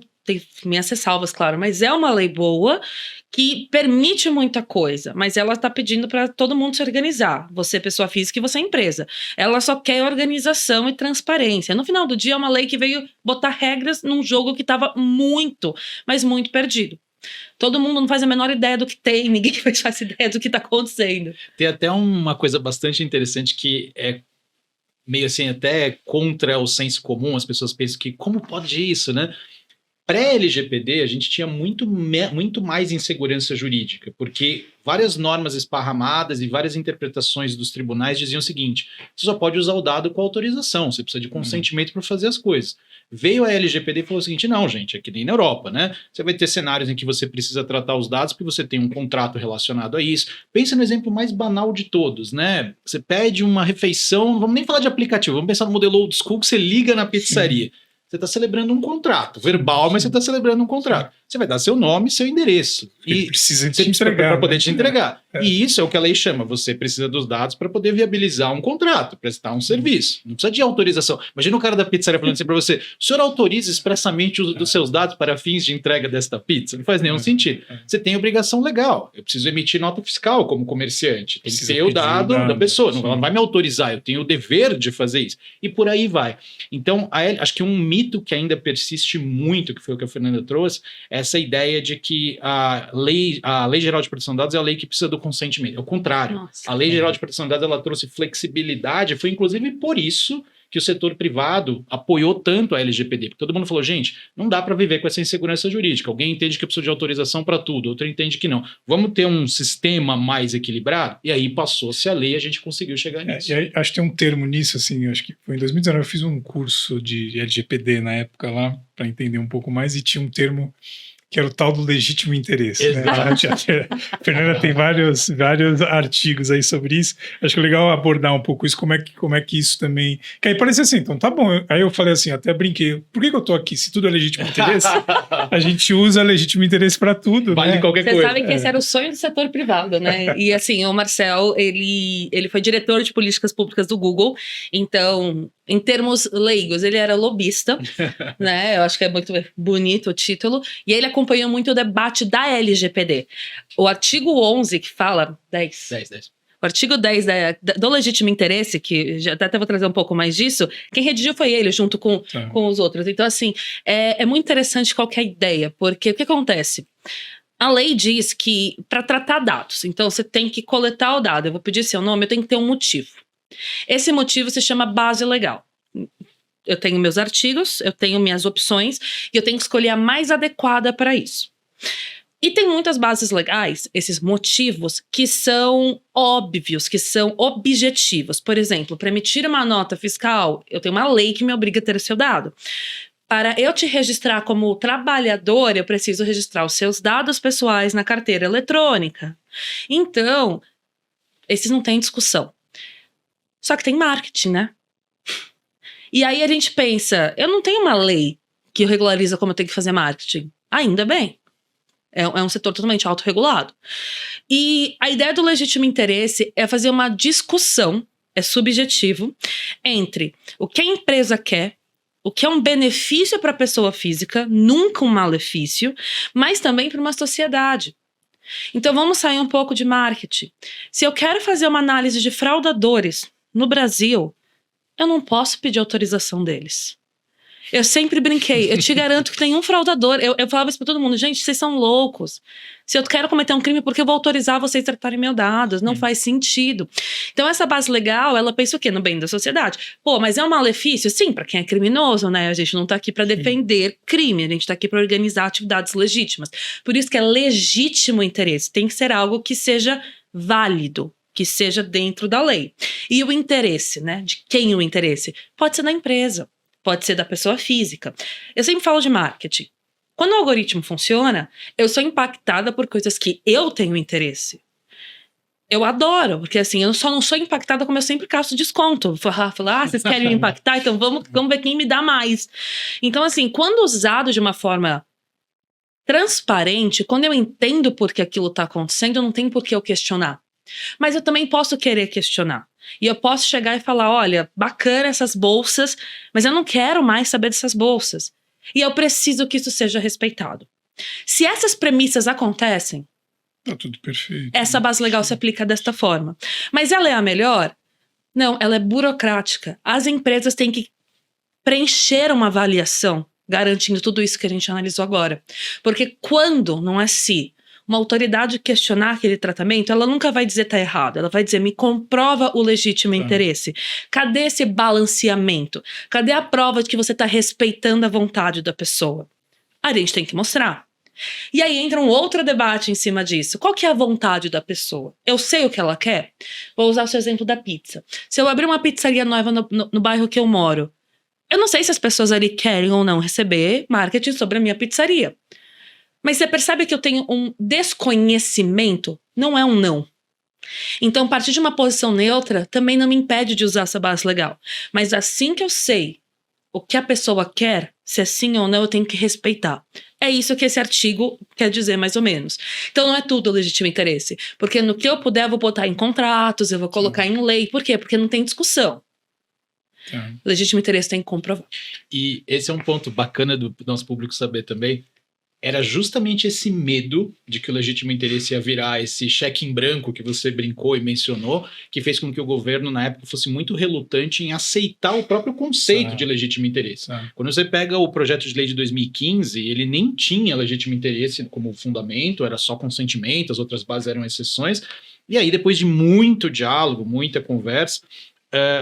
minhas ressalvas, claro, mas é uma lei boa que permite muita coisa, mas ela está pedindo para todo mundo se organizar. Você é pessoa física e você é empresa. Ela só quer organização e transparência. No final do dia, é uma lei que veio botar regras num jogo que estava muito, mas muito perdido. Todo mundo não faz a menor ideia do que tem, ninguém faz ideia do que está acontecendo. Tem até uma coisa bastante interessante que é meio assim, até contra o senso comum. As pessoas pensam que como pode isso, né? Pré-LGPD, a gente tinha muito mais insegurança jurídica, porque várias normas esparramadas e várias interpretações dos tribunais diziam o seguinte: você só pode usar o dado com autorização, você precisa de consentimento para fazer as coisas. Veio a LGPD e falou o seguinte: não, gente, é que nem na Europa, né? Você vai ter cenários em que você precisa tratar os dados porque você tem um contrato relacionado a isso. Pensa no exemplo mais banal de todos, né? Você pede uma refeição, não vamos nem falar de aplicativo, vamos pensar no modelo old school que você liga na pizzaria. Sim. Você está celebrando um contrato, verbal, mas você está celebrando um contrato. Você vai dar seu nome e seu endereço. E precisa te entregar. Para poder te entregar. E isso é o que a lei chama. Você precisa dos dados para poder viabilizar um contrato, prestar um serviço. Não precisa de autorização. Imagina o cara da pizzaria falando assim para você: o senhor autoriza expressamente o uso dos seus dados para fins de entrega desta pizza? Não faz nenhum sentido. Você tem obrigação legal. Eu preciso emitir nota fiscal como comerciante. Tem que ter o dado da pessoa. Ela não vai me autorizar. Eu tenho o dever de fazer isso. E por aí vai. Então, acho que um mito que ainda persiste muito, que foi o que a Fernanda trouxe, é essa ideia de que a Lei Geral de Proteção de Dados é a lei que precisa do consentimento. É o contrário. Nossa. A Lei Geral de Proteção de Dados, ela trouxe flexibilidade, foi inclusive por isso que o setor privado apoiou tanto a LGPD, porque todo mundo falou: gente, não dá para viver com essa insegurança jurídica. Alguém entende que eu preciso de autorização para tudo, outro entende que não. Vamos ter um sistema mais equilibrado? E aí passou-se a lei e a gente conseguiu chegar nisso. E aí, acho que tem um termo nisso, assim, acho que foi em 2019, eu fiz um curso de LGPD na época lá, para entender um pouco mais, e tinha um termo que era o tal do legítimo interesse. Né? A Fernanda tem vários artigos aí sobre isso. Acho que é legal abordar um pouco isso, como é que isso também... Que aí parece assim, então tá bom. Aí eu falei assim, até brinquei, por que eu tô aqui? Se tudo é legítimo interesse, a gente usa legítimo interesse para tudo. Vale, né? Qualquer coisa. Você sabe que esse era o sonho do setor privado, né? E assim, o Marcel, ele foi diretor de políticas públicas do Google, então... Em termos leigos, ele era lobista, né? Eu acho que é muito bonito o título. E ele acompanhou muito o debate da LGPD. O artigo 11, que fala... 10. O artigo 10 do legítimo interesse, que já até vou trazer um pouco mais disso, quem redigiu foi ele, junto com os outros. Então, assim, é muito interessante qualquer ideia, porque o que acontece? A lei diz que para tratar dados, então você tem que coletar o dado, eu vou pedir seu nome, eu tenho que ter um motivo. Esse motivo se chama base legal. Eu tenho meus artigos, eu tenho minhas opções e eu tenho que escolher a mais adequada para isso. E tem muitas bases legais, esses motivos, que são óbvios, que são objetivos. Por exemplo, para emitir uma nota fiscal, eu tenho uma lei que me obriga a ter o seu dado. Para eu te registrar como trabalhador, eu preciso registrar os seus dados pessoais na carteira eletrônica. Então... Esses não tem discussão. Só que tem marketing, né? E aí a gente pensa, eu não tenho uma lei que regulariza como eu tenho que fazer marketing. Ainda bem. É um setor totalmente autorregulado. E a ideia do legítimo interesse é fazer uma discussão, é subjetivo, entre o que a empresa quer, o que é um benefício para a pessoa física, nunca um malefício, mas também para uma sociedade. Então vamos sair um pouco de marketing. Se eu quero fazer uma análise de fraudadores no Brasil, eu não posso pedir autorização deles. Eu sempre brinquei, eu te garanto que tem um fraudador. Eu falava isso pra todo mundo, gente, vocês são loucos. Se eu quero cometer um crime, por que eu vou autorizar vocês a tratarem meus dados? Não faz sentido. Então essa base legal, ela pensa o quê? No bem da sociedade. Pô, mas é um malefício? Sim, pra quem é criminoso, né? A gente não tá aqui pra defender crime, a gente tá aqui pra organizar atividades legítimas. Por isso que é legítimo interesse, tem que ser algo que seja válido, que seja dentro da lei. E o interesse, né? De quem o interesse? Pode ser da empresa. Pode ser da pessoa física. Eu sempre falo de marketing. Quando o algoritmo funciona, eu sou impactada por coisas que eu tenho interesse. Eu adoro, porque assim, eu só não sou impactada como eu sempre caço desconto. Falar, vocês querem me impactar? Então vamos ver quem me dá mais. Então assim, quando usado de uma forma transparente, quando eu entendo por que aquilo está acontecendo, eu não tenho por que eu questionar. Mas eu também posso querer questionar. E eu posso chegar e falar, olha, bacana essas bolsas, mas eu não quero mais saber dessas bolsas. E eu preciso que isso seja respeitado. Se essas premissas acontecem, tá tudo perfeito. Essa base legal se aplica desta forma. Mas ela é a melhor? Não, ela é burocrática. As empresas têm que preencher uma avaliação, garantindo tudo isso que a gente analisou agora. Porque quando, não é se, uma autoridade questionar aquele tratamento, ela nunca vai dizer tá errado, ela vai dizer me comprova o legítimo interesse. Cadê esse balanceamento? Cadê a prova de que você tá respeitando a vontade da pessoa? A gente tem que mostrar. E aí entra um outro debate em cima disso. Qual que é a vontade da pessoa? Eu sei o que ela quer? Vou usar o seu exemplo da pizza. Se eu abrir uma pizzaria nova no bairro que eu moro, eu não sei se as pessoas ali querem ou não receber marketing sobre a minha pizzaria. Mas você percebe que eu tenho um desconhecimento? Não é um não. Então, partir de uma posição neutra também não me impede de usar essa base legal. Mas assim que eu sei o que a pessoa quer, se é sim ou não, eu tenho que respeitar. É isso que esse artigo quer dizer, mais ou menos. Então, não é tudo legítimo interesse. Porque no que eu puder, eu vou botar em contratos, eu vou colocar em lei. Por quê? Porque não tem discussão. Legítimo interesse tem que comprovar. E esse é um ponto bacana do nosso público saber também. Era justamente esse medo de que o legítimo interesse ia virar esse cheque em branco que você brincou e mencionou, que fez com que o governo, na época, fosse muito relutante em aceitar o próprio conceito de legítimo interesse. Quando você pega o projeto de lei de 2015, ele nem tinha legítimo interesse como fundamento, era só consentimento, as outras bases eram exceções. E aí, depois de muito diálogo, muita conversa,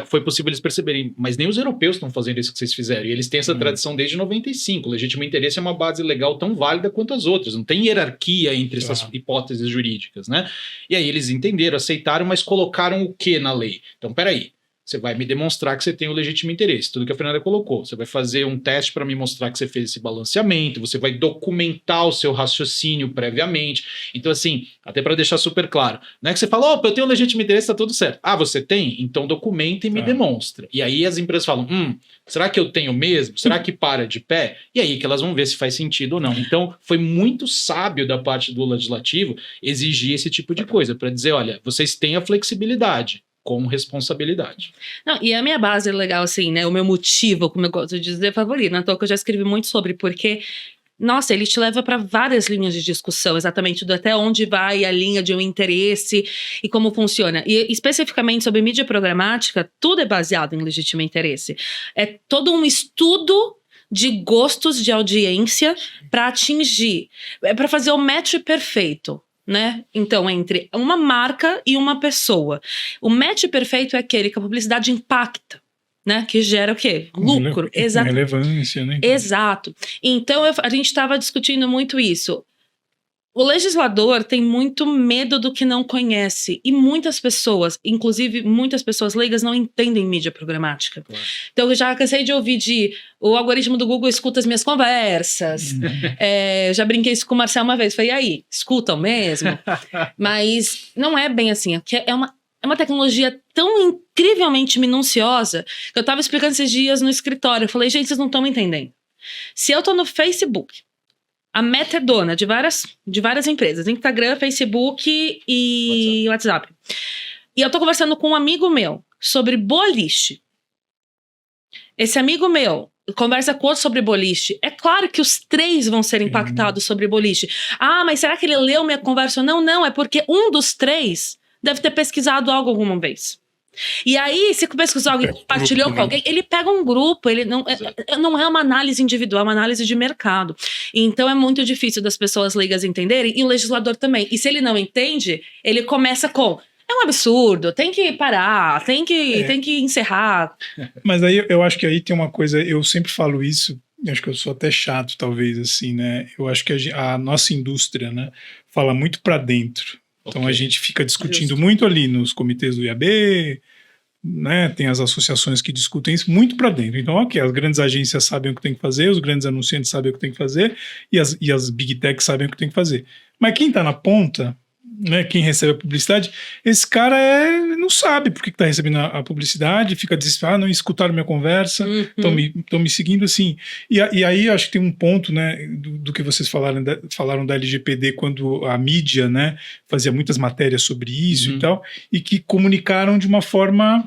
foi possível eles perceberem, mas nem os europeus estão fazendo isso que vocês fizeram, e eles têm essa tradição desde 95, o legítimo interesse é uma base legal tão válida quanto as outras, não tem hierarquia entre essas hipóteses jurídicas, né? E aí eles entenderam, aceitaram, mas colocaram o que na lei? Então, peraí, você vai me demonstrar que você tem o legítimo interesse, tudo que a Fernanda colocou. Você vai fazer um teste para me mostrar que você fez esse balanceamento, você vai documentar o seu raciocínio previamente. Então, assim, até para deixar super claro, não é que você fala, opa, eu tenho o legítimo interesse, tá tudo certo. Ah, você tem? Então documenta e me demonstra. E aí as empresas falam, será que eu tenho mesmo? Será que para de pé? E aí que elas vão ver se faz sentido ou não. Então, foi muito sábio da parte do legislativo exigir esse tipo de coisa, para dizer, olha, vocês têm a flexibilidade, com responsabilidade. Não, e a minha base é legal, assim, né? O meu motivo, como eu gosto de dizer, favorito. Na toa que eu já escrevi muito sobre, porque, nossa, ele te leva para várias linhas de discussão, exatamente do até onde vai a linha de um interesse e como funciona. E especificamente sobre mídia programática, tudo é baseado em legítimo interesse. É todo um estudo de gostos de audiência para atingir, para fazer o match perfeito. Né? Então, entre uma marca e uma pessoa. O match perfeito é aquele que a publicidade impacta, né? Que gera o quê? Lucro. Exato. Relevância, né? Exato. Então, a gente estava discutindo muito isso. O legislador tem muito medo do que não conhece. E muitas pessoas, inclusive muitas pessoas leigas, não entendem mídia programática. Claro. Então, eu já cansei de ouvir o algoritmo do Google escuta as minhas conversas. Já brinquei isso com o Marcel uma vez. Falei, e aí, escutam mesmo? Mas não é bem assim. É uma é uma tecnologia tão incrivelmente minuciosa que eu tava explicando esses dias no escritório. Eu falei, gente, vocês não estão me entendendo. Se eu tô no Facebook, a Meta é dona de várias empresas, Instagram, Facebook e WhatsApp. E eu tô conversando com um amigo meu sobre boliche. Esse amigo meu conversa com outro sobre boliche. É claro que os 3 vão ser impactados sobre boliche. Ah, mas será que ele leu minha conversa? Não, é porque um dos 3 deve ter pesquisado algo alguma vez. E aí, se pesquisou alguém, compartilhou com alguém, ele pega um grupo, ele não é uma análise individual, é uma análise de mercado. Então é muito difícil das pessoas leigas entenderem, e o legislador também. E se ele não entende, ele começa com: é um absurdo, tem que parar, tem que encerrar. Mas aí eu acho que aí tem uma coisa, eu sempre falo isso, acho que eu sou até chato, talvez, assim, né? Eu acho que a nossa indústria, né, fala muito para dentro. Então a gente fica discutindo muito ali nos comitês do IAB, né? Tem as associações que discutem isso muito para dentro. Então, as grandes agências sabem o que tem que fazer, os grandes anunciantes sabem o que tem que fazer, e as big techs sabem o que tem que fazer. Mas quem está na ponta, né, quem recebe a publicidade, esse cara não sabe por que está recebendo a publicidade, fica desesperado, não escutaram minha conversa, estão me seguindo assim. E aí acho que tem um ponto, né, do que vocês falaram da LGPD, quando a mídia, né, fazia muitas matérias sobre isso e tal, e que comunicaram de uma forma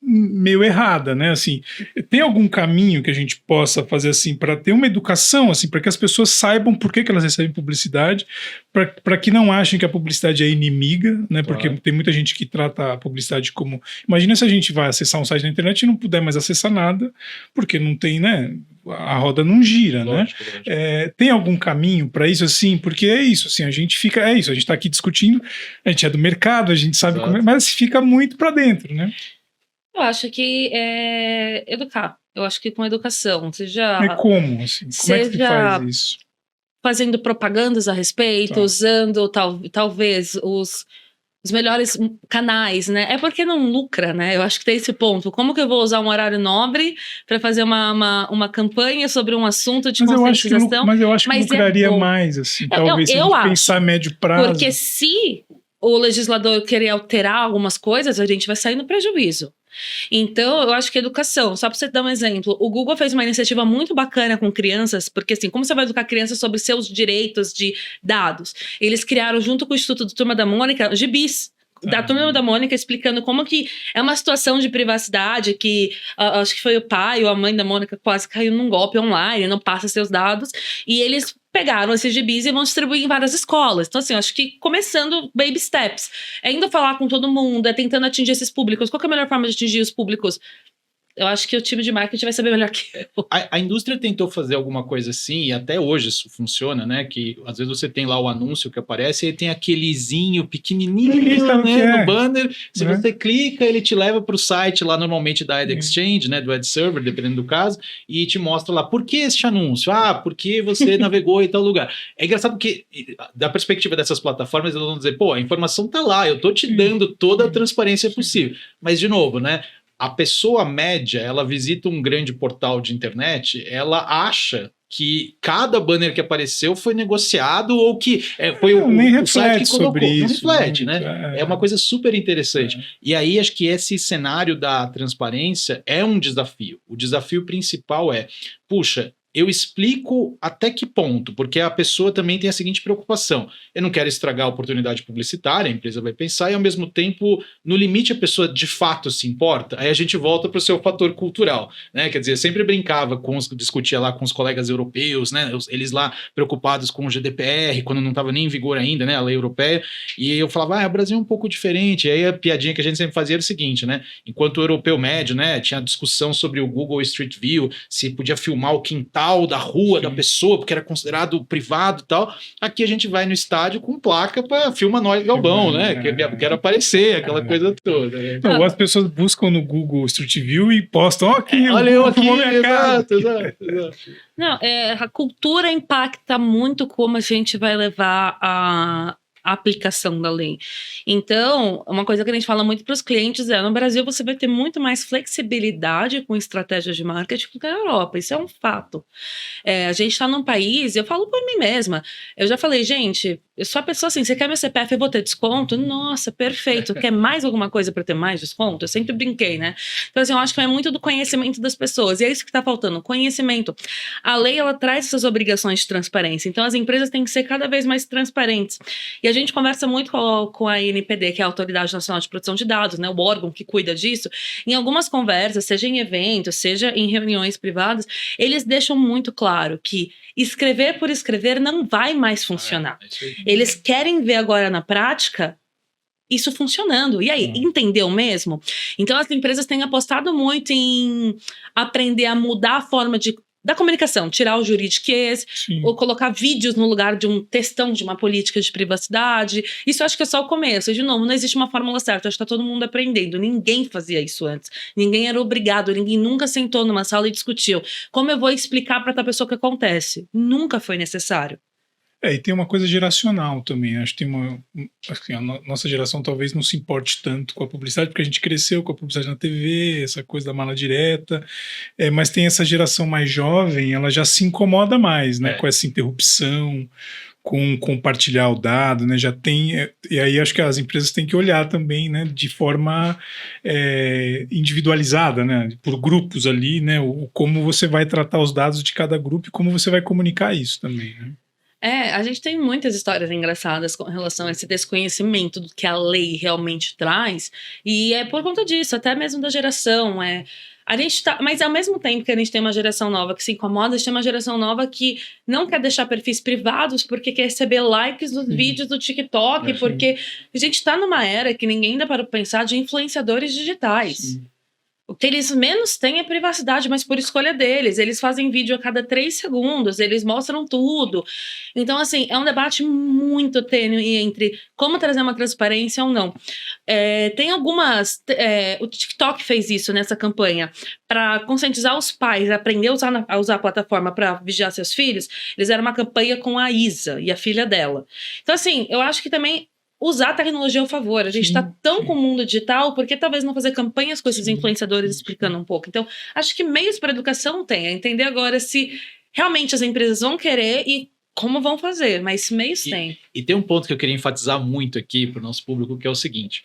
meio errada, né? Assim, tem algum caminho que a gente possa fazer assim para ter uma educação, assim, para que as pessoas saibam por que elas recebem publicidade, para que não achem que a publicidade é inimiga, né? Porque tem muita gente que trata a publicidade como... Imagina se a gente vai acessar um site na internet e não puder mais acessar nada, porque não tem, né? A roda não gira, lógico, né? Tem algum caminho para isso, assim? Porque é isso, assim, a gente está aqui discutindo, a gente é do mercado, a gente sabe como é, mas fica muito para dentro, né? Eu acho que é educar. Eu acho que com educação, seja... Mas como, assim? Como é que se faz isso? Fazendo propagandas a respeito, usando talvez os melhores canais, né? É porque não lucra, né? Eu acho que tem esse ponto. Como que eu vou usar um horário nobre para fazer uma campanha sobre um assunto de conscientização? Mas eu acho que lucraria mais, assim, talvez, se a gente pensar a médio prazo. Porque se o legislador querer alterar algumas coisas, a gente vai sair no prejuízo. Então, eu acho que educação, só para você dar um exemplo, o Google fez uma iniciativa muito bacana com crianças, porque assim, como você vai educar crianças sobre seus direitos de dados? Eles criaram, junto com o Instituto do Turma da Mônica, gibis da Turma da Mônica, explicando como que é uma situação de privacidade que acho que foi o pai ou a mãe da Mônica quase caiu num golpe online, não passa seus dados, e eles pegaram esses gibis e vão distribuir em várias escolas. Então, assim, eu acho que começando baby steps. É indo falar com todo mundo, é tentando atingir esses públicos. Qual que é a melhor forma de atingir os públicos? Eu acho que o time de marketing vai saber melhor que eu. A indústria tentou fazer alguma coisa assim, e até hoje isso funciona, né? Que às vezes você tem lá o anúncio que aparece, e tem aquelezinho pequenininho, né, no banner. Se você clica, ele te leva para o site lá, normalmente da Ad Exchange, né, do Ad Server, dependendo do caso, e te mostra lá, por que este anúncio? Porque você navegou em tal lugar. É engraçado porque, da perspectiva dessas plataformas, elas vão dizer, pô, a informação tá lá, eu tô te dando toda a transparência possível. Mas, de novo, né? A pessoa média, ela visita um grande portal de internet, ela acha que cada banner que apareceu foi negociado ou que foi o site que colocou. Não reflete, né? É uma coisa super interessante. E aí, acho que esse cenário da transparência é um desafio. O desafio principal é, puxa, eu explico até que ponto, porque a pessoa também tem a seguinte preocupação: eu não quero estragar a oportunidade publicitária, a empresa vai pensar, e ao mesmo tempo, no limite, a pessoa de fato se importa. Aí a gente volta para o seu fator cultural, né? Quer dizer, eu sempre brincava, discutia lá com os colegas europeus, né? Eles lá preocupados com o GDPR, quando não estava nem em vigor ainda, né? A lei europeia, e eu falava, o Brasil é um pouco diferente. E aí a piadinha que a gente sempre fazia era o seguinte, né? Enquanto o europeu médio, né, tinha discussão sobre o Google Street View, se podia filmar o quintal da rua da pessoa, porque era considerado privado e tal. Aqui a gente vai no estádio com placa para filma nós Galvão, né? Quero aparecer, aquela coisa toda. Né? Não, as pessoas buscam no Google Street View e postam, aqui, olha eu aqui, exato. Não, a cultura impacta muito como a gente vai levar a aplicação da lei. Então, uma coisa que a gente fala muito para os clientes é, no Brasil você vai ter muito mais flexibilidade com estratégias de marketing do que na Europa, isso é um fato. A gente está num país, eu falo por mim mesma, eu já falei, gente, eu sou a pessoa assim, você quer meu CPF, eu vou ter desconto? Nossa, perfeito, quer mais alguma coisa para ter mais desconto? Eu sempre brinquei, né? Então assim, eu acho que é muito do conhecimento das pessoas, e é isso que está faltando, conhecimento. A lei, ela traz essas obrigações de transparência, então as empresas têm que ser cada vez mais transparentes. E a gente conversa muito com a ANPD, que é a Autoridade Nacional de Proteção de Dados, né, o órgão que cuida disso. Em algumas conversas, seja em eventos, seja em reuniões privadas, eles deixam muito claro que escrever por escrever não vai mais funcionar. Eles querem ver agora na prática isso funcionando. E aí, entendeu mesmo? Então, as empresas têm apostado muito em aprender a mudar a forma da comunicação, tirar o juridiquês, ou colocar vídeos no lugar de um textão de uma política de privacidade. Isso eu acho que é só o começo. E, de novo, não existe uma fórmula certa. Acho que está todo mundo aprendendo. Ninguém fazia isso antes. Ninguém era obrigado. Ninguém nunca sentou numa sala e discutiu. Como eu vou explicar para outra pessoa o que acontece? Nunca foi necessário. E tem uma coisa geracional também. Acho que assim, a nossa geração talvez não se importe tanto com a publicidade, porque a gente cresceu com a publicidade na TV, essa coisa da mala direta. Mas tem essa geração mais jovem, ela já se incomoda mais, né, com essa interrupção, com compartilhar o dado, né? Já tem. E aí acho que as empresas têm que olhar também, né, de forma individualizada, né, por grupos ali, né, como você vai tratar os dados de cada grupo e como você vai comunicar isso também, né? A gente tem muitas histórias engraçadas com relação a esse desconhecimento do que a lei realmente traz, e é por conta disso, até mesmo da geração, a gente mas ao mesmo tempo que a gente tem uma geração nova que se incomoda, a gente tem uma geração nova que não quer deixar perfis privados porque quer receber likes nos vídeos do TikTok, porque a gente está numa era que ninguém ainda para pensar de influenciadores digitais. O que eles menos têm é privacidade, mas por escolha deles. Eles fazem vídeo a cada 3 segundos, eles mostram tudo. Então, assim, é um debate muito tênue entre como trazer uma transparência ou não. Tem algumas... o TikTok fez isso nessa campanha. Para conscientizar os pais a aprender a usar a plataforma para vigiar seus filhos, eles fizeram uma campanha com a Isa e a filha dela. Então, assim, eu acho que também usar a tecnologia ao favor. A gente está tão com o mundo digital, por que talvez não fazer campanhas com esses influenciadores explicando um pouco? Então, acho que meios para educação tem. Entender agora se realmente as empresas vão querer e como vão fazer, mas meios tem. E tem um ponto que eu queria enfatizar muito aqui para o nosso público, que é o seguinte: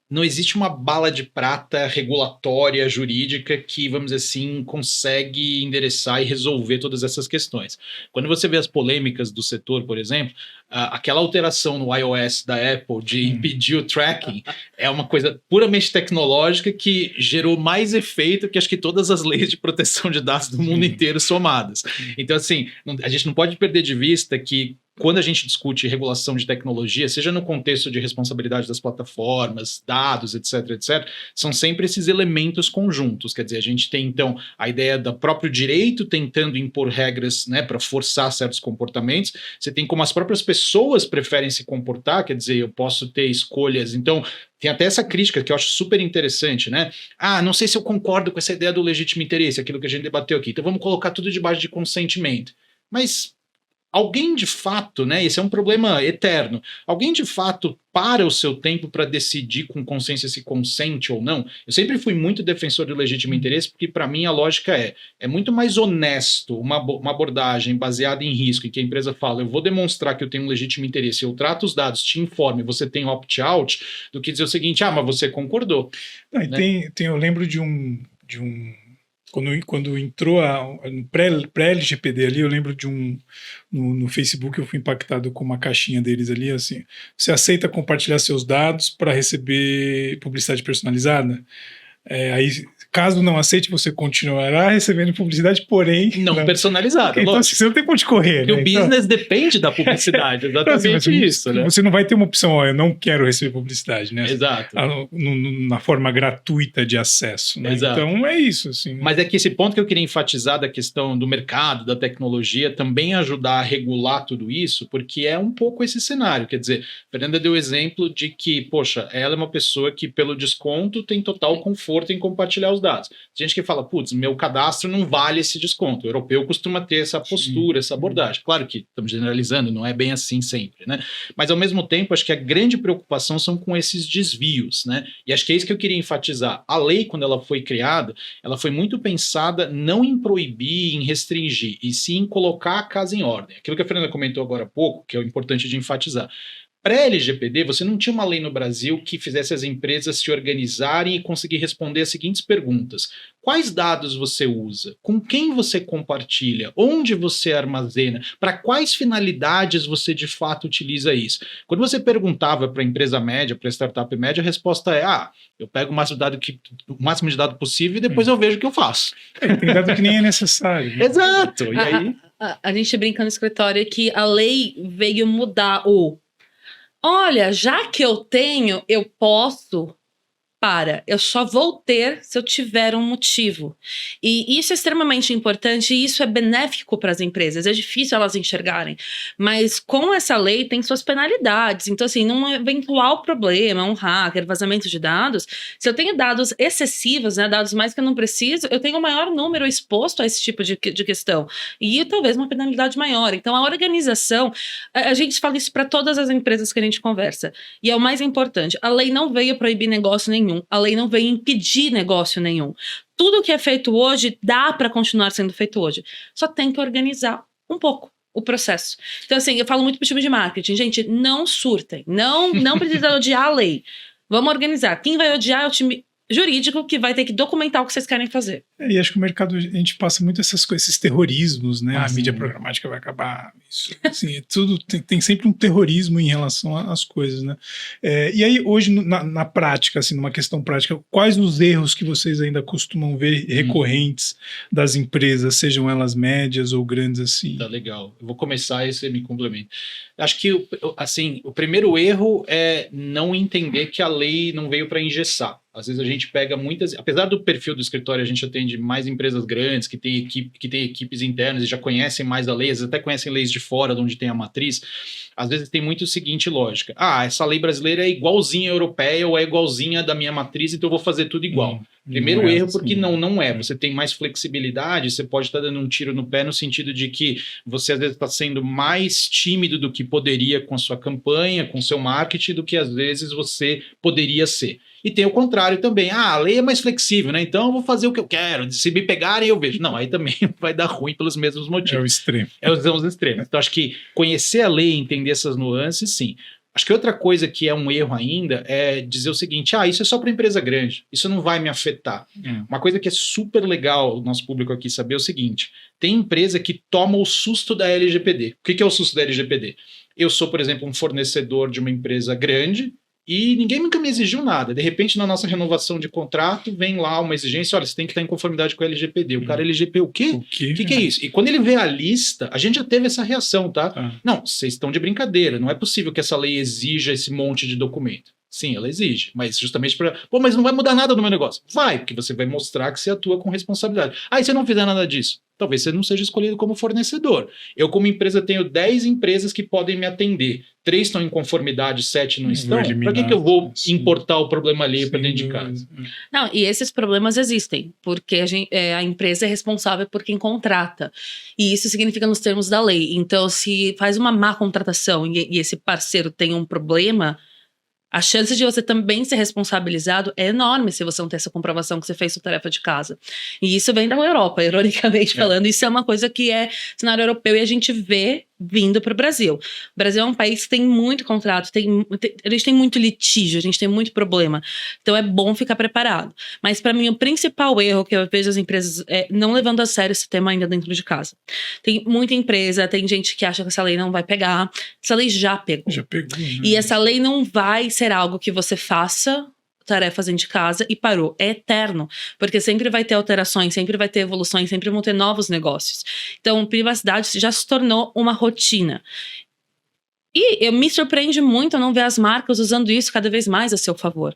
não existe uma bala de prata regulatória, jurídica, que, vamos dizer assim, consegue endereçar e resolver todas essas questões. Quando você vê as polêmicas do setor, por exemplo, aquela alteração no iOS da Apple de impedir o tracking é uma coisa puramente tecnológica que gerou mais efeito que acho que todas as leis de proteção de dados do mundo inteiro somadas. Então, assim, a gente não pode perder de vista que quando a gente discute regulação de tecnologia, seja no contexto de responsabilidade das plataformas, dados, etc., são sempre esses elementos conjuntos. Quer dizer, a gente tem, então, a ideia do próprio direito tentando impor regras, né, para forçar certos comportamentos. Você tem como as próprias pessoas preferem se comportar, quer dizer, eu posso ter escolhas. Então, tem até essa crítica que eu acho super interessante, né? Não sei se eu concordo com essa ideia do legítimo interesse, aquilo que a gente debateu aqui. Então, vamos colocar tudo debaixo de consentimento. Mas alguém de fato, né? Esse é um problema eterno. Alguém de fato para o seu tempo para decidir com consciência se consente ou não? Eu sempre fui muito defensor do legítimo interesse, porque para mim a lógica é muito mais honesto uma abordagem baseada em risco, em que a empresa fala, eu vou demonstrar que eu tenho um legítimo interesse, eu trato os dados, te informo, você tem opt-out, do que dizer o seguinte, mas você concordou. Né? Eu lembro de um quando entrou no pré-LGPD ali, eu lembro de no Facebook eu fui impactado com uma caixinha deles ali, assim, você aceita compartilhar seus dados para receber publicidade personalizada? Aí, caso não aceite, você continuará recebendo publicidade, porém... Não personalizada, então, assim, você não tem como te correr. Porque o business depende da publicidade, exatamente então, assim, isso. Né? Você não vai ter uma opção, eu não quero receber publicidade, né? Exato. Na forma gratuita de acesso. Né? Exato. Então, é isso. Assim, né? Mas é que esse ponto que eu queria enfatizar da questão do mercado, da tecnologia, também ajudar a regular tudo isso, porque é um pouco esse cenário. Quer dizer, a Fernanda deu o exemplo de que, poxa, ela é uma pessoa que, pelo desconto, tem total conforto em compartilhar os dados. Tem gente que fala, putz, meu cadastro não vale esse desconto. O europeu costuma ter essa postura, essa abordagem. Claro que estamos generalizando, não é bem assim sempre, né? Mas, ao mesmo tempo, acho que a grande preocupação são com esses desvios, né? E acho que é isso que eu queria enfatizar. A lei, quando ela foi criada, ela foi muito pensada não em proibir, em restringir, e sim em colocar a casa em ordem. Aquilo que a Fernanda comentou agora há pouco, que é o importante de enfatizar. Pré-LGPD, você não tinha uma lei no Brasil que fizesse as empresas se organizarem e conseguir responder as seguintes perguntas. Quais dados você usa? Com quem você compartilha? Onde você armazena? Para quais finalidades você de fato utiliza isso? Quando você perguntava para a empresa média, para a startup média, a resposta é, eu pego o máximo de dado possível e depois eu vejo o que eu faço. Tem dado que nem é necessário. Né? Exato. E aí... A gente brinca no escritório que a lei veio mudar olha, já que eu tenho, eu posso... eu só vou ter se eu tiver um motivo. E isso é extremamente importante e isso é benéfico para as empresas. É difícil elas enxergarem. Mas com essa lei tem suas penalidades. Então, assim, num eventual problema, um hacker, vazamento de dados, se eu tenho dados excessivos, né, dados mais que eu não preciso, eu tenho um maior número exposto a esse tipo de questão. E talvez uma penalidade maior. Então, a organização, a gente fala isso para todas as empresas que a gente conversa. E é o mais importante. A lei não veio proibir negócio nenhum. A lei não veio impedir negócio nenhum. Tudo que é feito hoje dá para continuar sendo feito hoje. Só tem que organizar um pouco o processo. Então, assim, eu falo muito para o time de marketing. Gente, não surtem. Não precisa odiar a lei. Vamos organizar. Quem vai odiar é o time jurídico que vai ter que documentar o que vocês querem fazer. E acho que o mercado, a gente passa muito essas coisas, esses terrorismos, né? A mídia programática vai acabar. Isso, assim, tudo tem sempre um terrorismo em relação às coisas, né? E aí, hoje, na prática, assim, numa questão prática, quais os erros que vocês ainda costumam ver recorrentes das empresas, sejam elas médias ou grandes, assim? Tá legal. Eu vou começar e você me complementa. Acho que, assim, o primeiro erro é não entender que a lei não veio para engessar. Às vezes a gente pega muitas... Apesar do perfil do escritório, a gente atende mais empresas grandes, que têm equipes internas e já conhecem mais a lei, às vezes até conhecem leis de fora, de onde tem a matriz. Às vezes tem muito a seguinte lógica. Essa lei brasileira é igualzinha à europeia ou é igualzinha da minha matriz, então eu vou fazer tudo igual. Primeiro erro, porque não é. Você tem mais flexibilidade, você pode estar dando um tiro no pé no sentido de que você às vezes está sendo mais tímido do que poderia com a sua campanha, com o seu marketing, do que às vezes você poderia ser. E tem o contrário também. A lei é mais flexível, né? Então eu vou fazer o que eu quero. Se me pegarem, eu vejo. Não, aí também vai dar ruim pelos mesmos motivos. É o extremo. São os extremos. Então acho que conhecer a lei e entender essas nuances, sim. Acho que outra coisa que é um erro ainda é dizer o seguinte, isso é só para empresa grande, isso não vai me afetar. Uma coisa que é super legal o nosso público aqui saber é o seguinte, tem empresa que toma o susto da LGPD. O que é o susto da LGPD? Eu sou, por exemplo, um fornecedor de uma empresa grande, e ninguém nunca me exigiu nada. De repente, na nossa renovação de contrato, vem lá uma exigência, olha, você tem que estar em conformidade com a LGPD. O cara, LGPD, o quê? O que é isso? E quando ele vê a lista, a gente já teve essa reação, tá? Não, vocês estão de brincadeira, não é possível que essa lei exija esse monte de documento. Sim, ela exige, mas justamente para... mas não vai mudar nada no meu negócio. Vai, porque você vai mostrar que você atua com responsabilidade. E se eu não fizer nada disso? Talvez você não seja escolhido como fornecedor. Eu, como empresa, tenho 10 empresas que podem me atender. 3 estão em conformidade, 7 não estão. Para que eu vou importar o problema ali para dentro de casa? Não, e esses problemas existem, porque a empresa é responsável por quem contrata. E isso significa nos termos da lei. Então, se faz uma má contratação e esse parceiro tem um problema... A chance de você também ser responsabilizado é enorme se você não tem essa comprovação que você fez sua tarefa de casa. E isso vem da Europa, ironicamente falando. Isso é uma coisa que é cenário europeu e a gente vê vindo para o Brasil. O Brasil é um país que tem muito contrato, a gente tem muito litígio, a gente tem muito problema. Então é bom ficar preparado. Mas para mim o principal erro que eu vejo as empresas é não levando a sério esse tema ainda dentro de casa. Tem muita empresa, tem gente que acha que essa lei não vai pegar. Essa lei já pegou. Já pegou, né? E essa lei não vai ser algo que você faça tarefas dentro de casa e parou. É eterno, porque sempre vai ter alterações, sempre vai ter evoluções, sempre vão ter novos negócios. Então, privacidade já se tornou uma rotina. E me surpreende muito não ver as marcas usando isso cada vez mais a seu favor.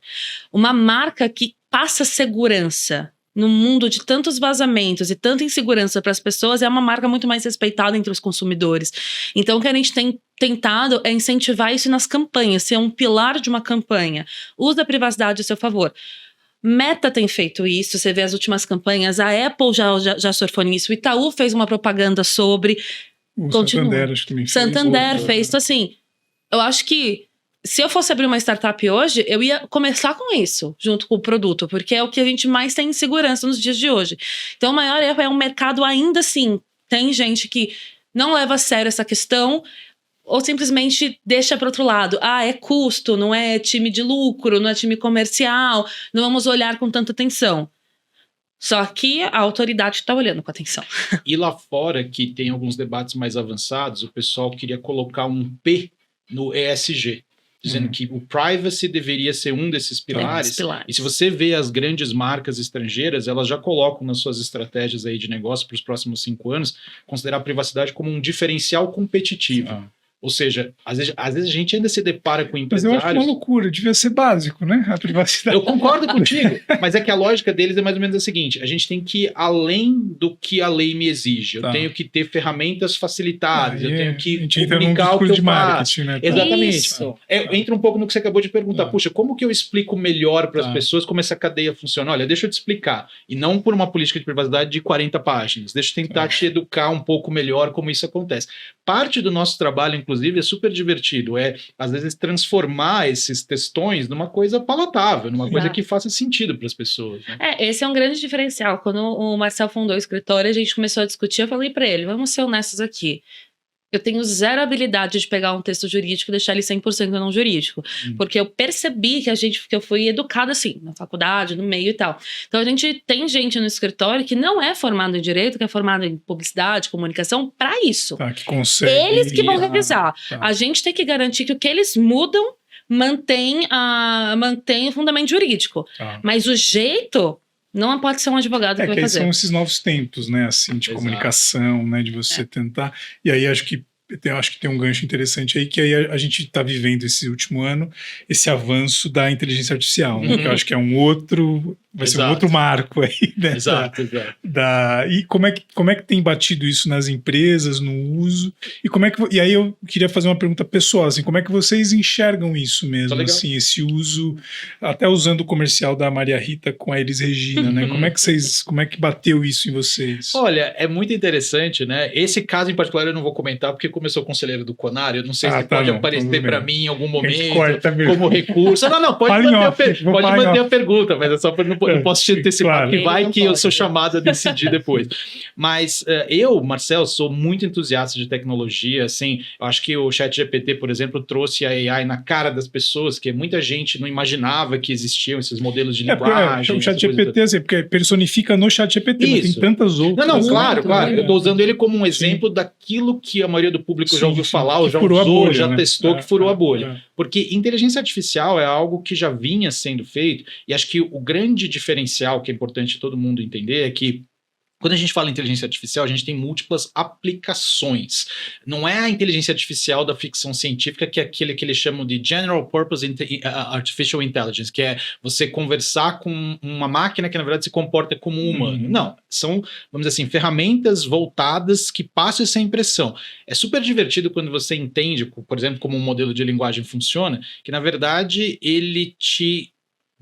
Uma marca que passa segurança no mundo de tantos vazamentos e tanta insegurança para as pessoas é uma marca muito mais respeitada entre os consumidores. Então, o que a gente tem tentado é incentivar isso nas campanhas, ser um pilar de uma campanha. Use a privacidade a seu favor. Meta tem feito isso, você vê as últimas campanhas, a Apple já surfou nisso, o Itaú fez uma propaganda sobre... O Santander, acho que também fez. Santander fez, então assim, eu acho que se eu fosse abrir uma startup hoje, eu ia começar com isso, junto com o produto, porque é o que a gente mais tem insegurança nos dias de hoje. Então o maior erro é um mercado ainda assim, tem gente que não leva a sério essa questão, ou simplesmente deixa para outro lado. É custo, não é time de lucro, não é time comercial, não vamos olhar com tanta atenção. Só que a autoridade está olhando com atenção. E lá fora, que tem alguns debates mais avançados, o pessoal queria colocar um P no ESG, dizendo que o privacy deveria ser um desses pilares. E se você vê as grandes marcas estrangeiras, elas já colocam nas suas estratégias aí de negócio para os próximos 5 anos, considerar a privacidade como um diferencial competitivo. Ou seja, às vezes a gente ainda se depara com empresários... Mas eu acho uma loucura, devia ser básico, né? A privacidade. Eu concordo contigo, mas é que a lógica deles é mais ou menos a seguinte: a gente tem que ir além do que a lei me exige. Eu tenho que ter ferramentas facilitadas, eu tenho que comunicar o que eu faço. Né? Exatamente. Entra um pouco no que você acabou de perguntar. Puxa, como que eu explico melhor para as pessoas como essa cadeia funciona? Olha, deixa eu te explicar. E não por uma política de privacidade de 40 páginas. Deixa eu tentar te educar um pouco melhor como isso acontece. Parte do nosso trabalho, inclusive, é super divertido. Às vezes, transformar esses textões numa coisa palatável, numa coisa que faça sentido para as pessoas. Né? Esse é um grande diferencial. Quando o Marcel fundou o escritório, a gente começou a discutir, eu falei para ele, vamos ser honestos aqui. Eu tenho zero habilidade de pegar um texto jurídico e deixar ele 100% não jurídico. Porque eu percebi que eu fui educada assim, na faculdade, no meio e tal. Então, tem gente no escritório que não é formado em direito, que é formado em publicidade, comunicação, para isso. Que consegue. Eles que vão revisar. A gente tem que garantir que o que eles mudam mantém o fundamento jurídico. Mas o jeito... não pode ser um advogado que vai fazer. São esses novos tempos, né, assim, de comunicação, né, de você tentar... E aí acho que tem um gancho interessante aí, que aí a gente está vivendo esse último ano, esse avanço da inteligência artificial, né, que eu acho que é um outro... Vai ser um outro marco aí, né? Exato. E como é que tem batido isso nas empresas, no uso? E aí eu queria fazer uma pergunta pessoal, assim, como é que vocês enxergam isso mesmo, assim, esse uso, até usando o comercial da Maria Rita com a Elis Regina, né? Como é que bateu isso em vocês? Olha, é muito interessante, né? Esse caso em particular eu não vou comentar, porque como eu sou conselheiro do CONAR, eu não sei se pode aparecer para mim em algum momento como recurso. Não, pode manter a pergunta, mas é só para não posso te antecipar, que vai que eu sou chamado a decidir depois. Mas eu, Marcel, sou muito entusiasta de tecnologia, assim, eu acho que o ChatGPT, por exemplo, trouxe a AI na cara das pessoas, que muita gente não imaginava que existiam esses modelos de linguagem. O ChatGPT, assim, porque personifica no ChatGPT, mas tem tantas outras. Não, claro, eu estou usando ele como um exemplo daquilo que a maioria do público já ouviu falar, ou já usou, já testou, que furou a bolha. Porque inteligência artificial é algo que já vinha sendo feito, e acho que o grande diferencial que é importante todo mundo entender é que quando a gente fala em inteligência artificial, a gente tem múltiplas aplicações. Não é a inteligência artificial da ficção científica, que é aquele que eles chamam de General Purpose Artificial Intelligence, que é você conversar com uma máquina que, na verdade, se comporta como um humano. Não, são, vamos dizer assim, ferramentas voltadas que passam essa impressão. É super divertido quando você entende, por exemplo, como um modelo de linguagem funciona, que, na verdade, ele te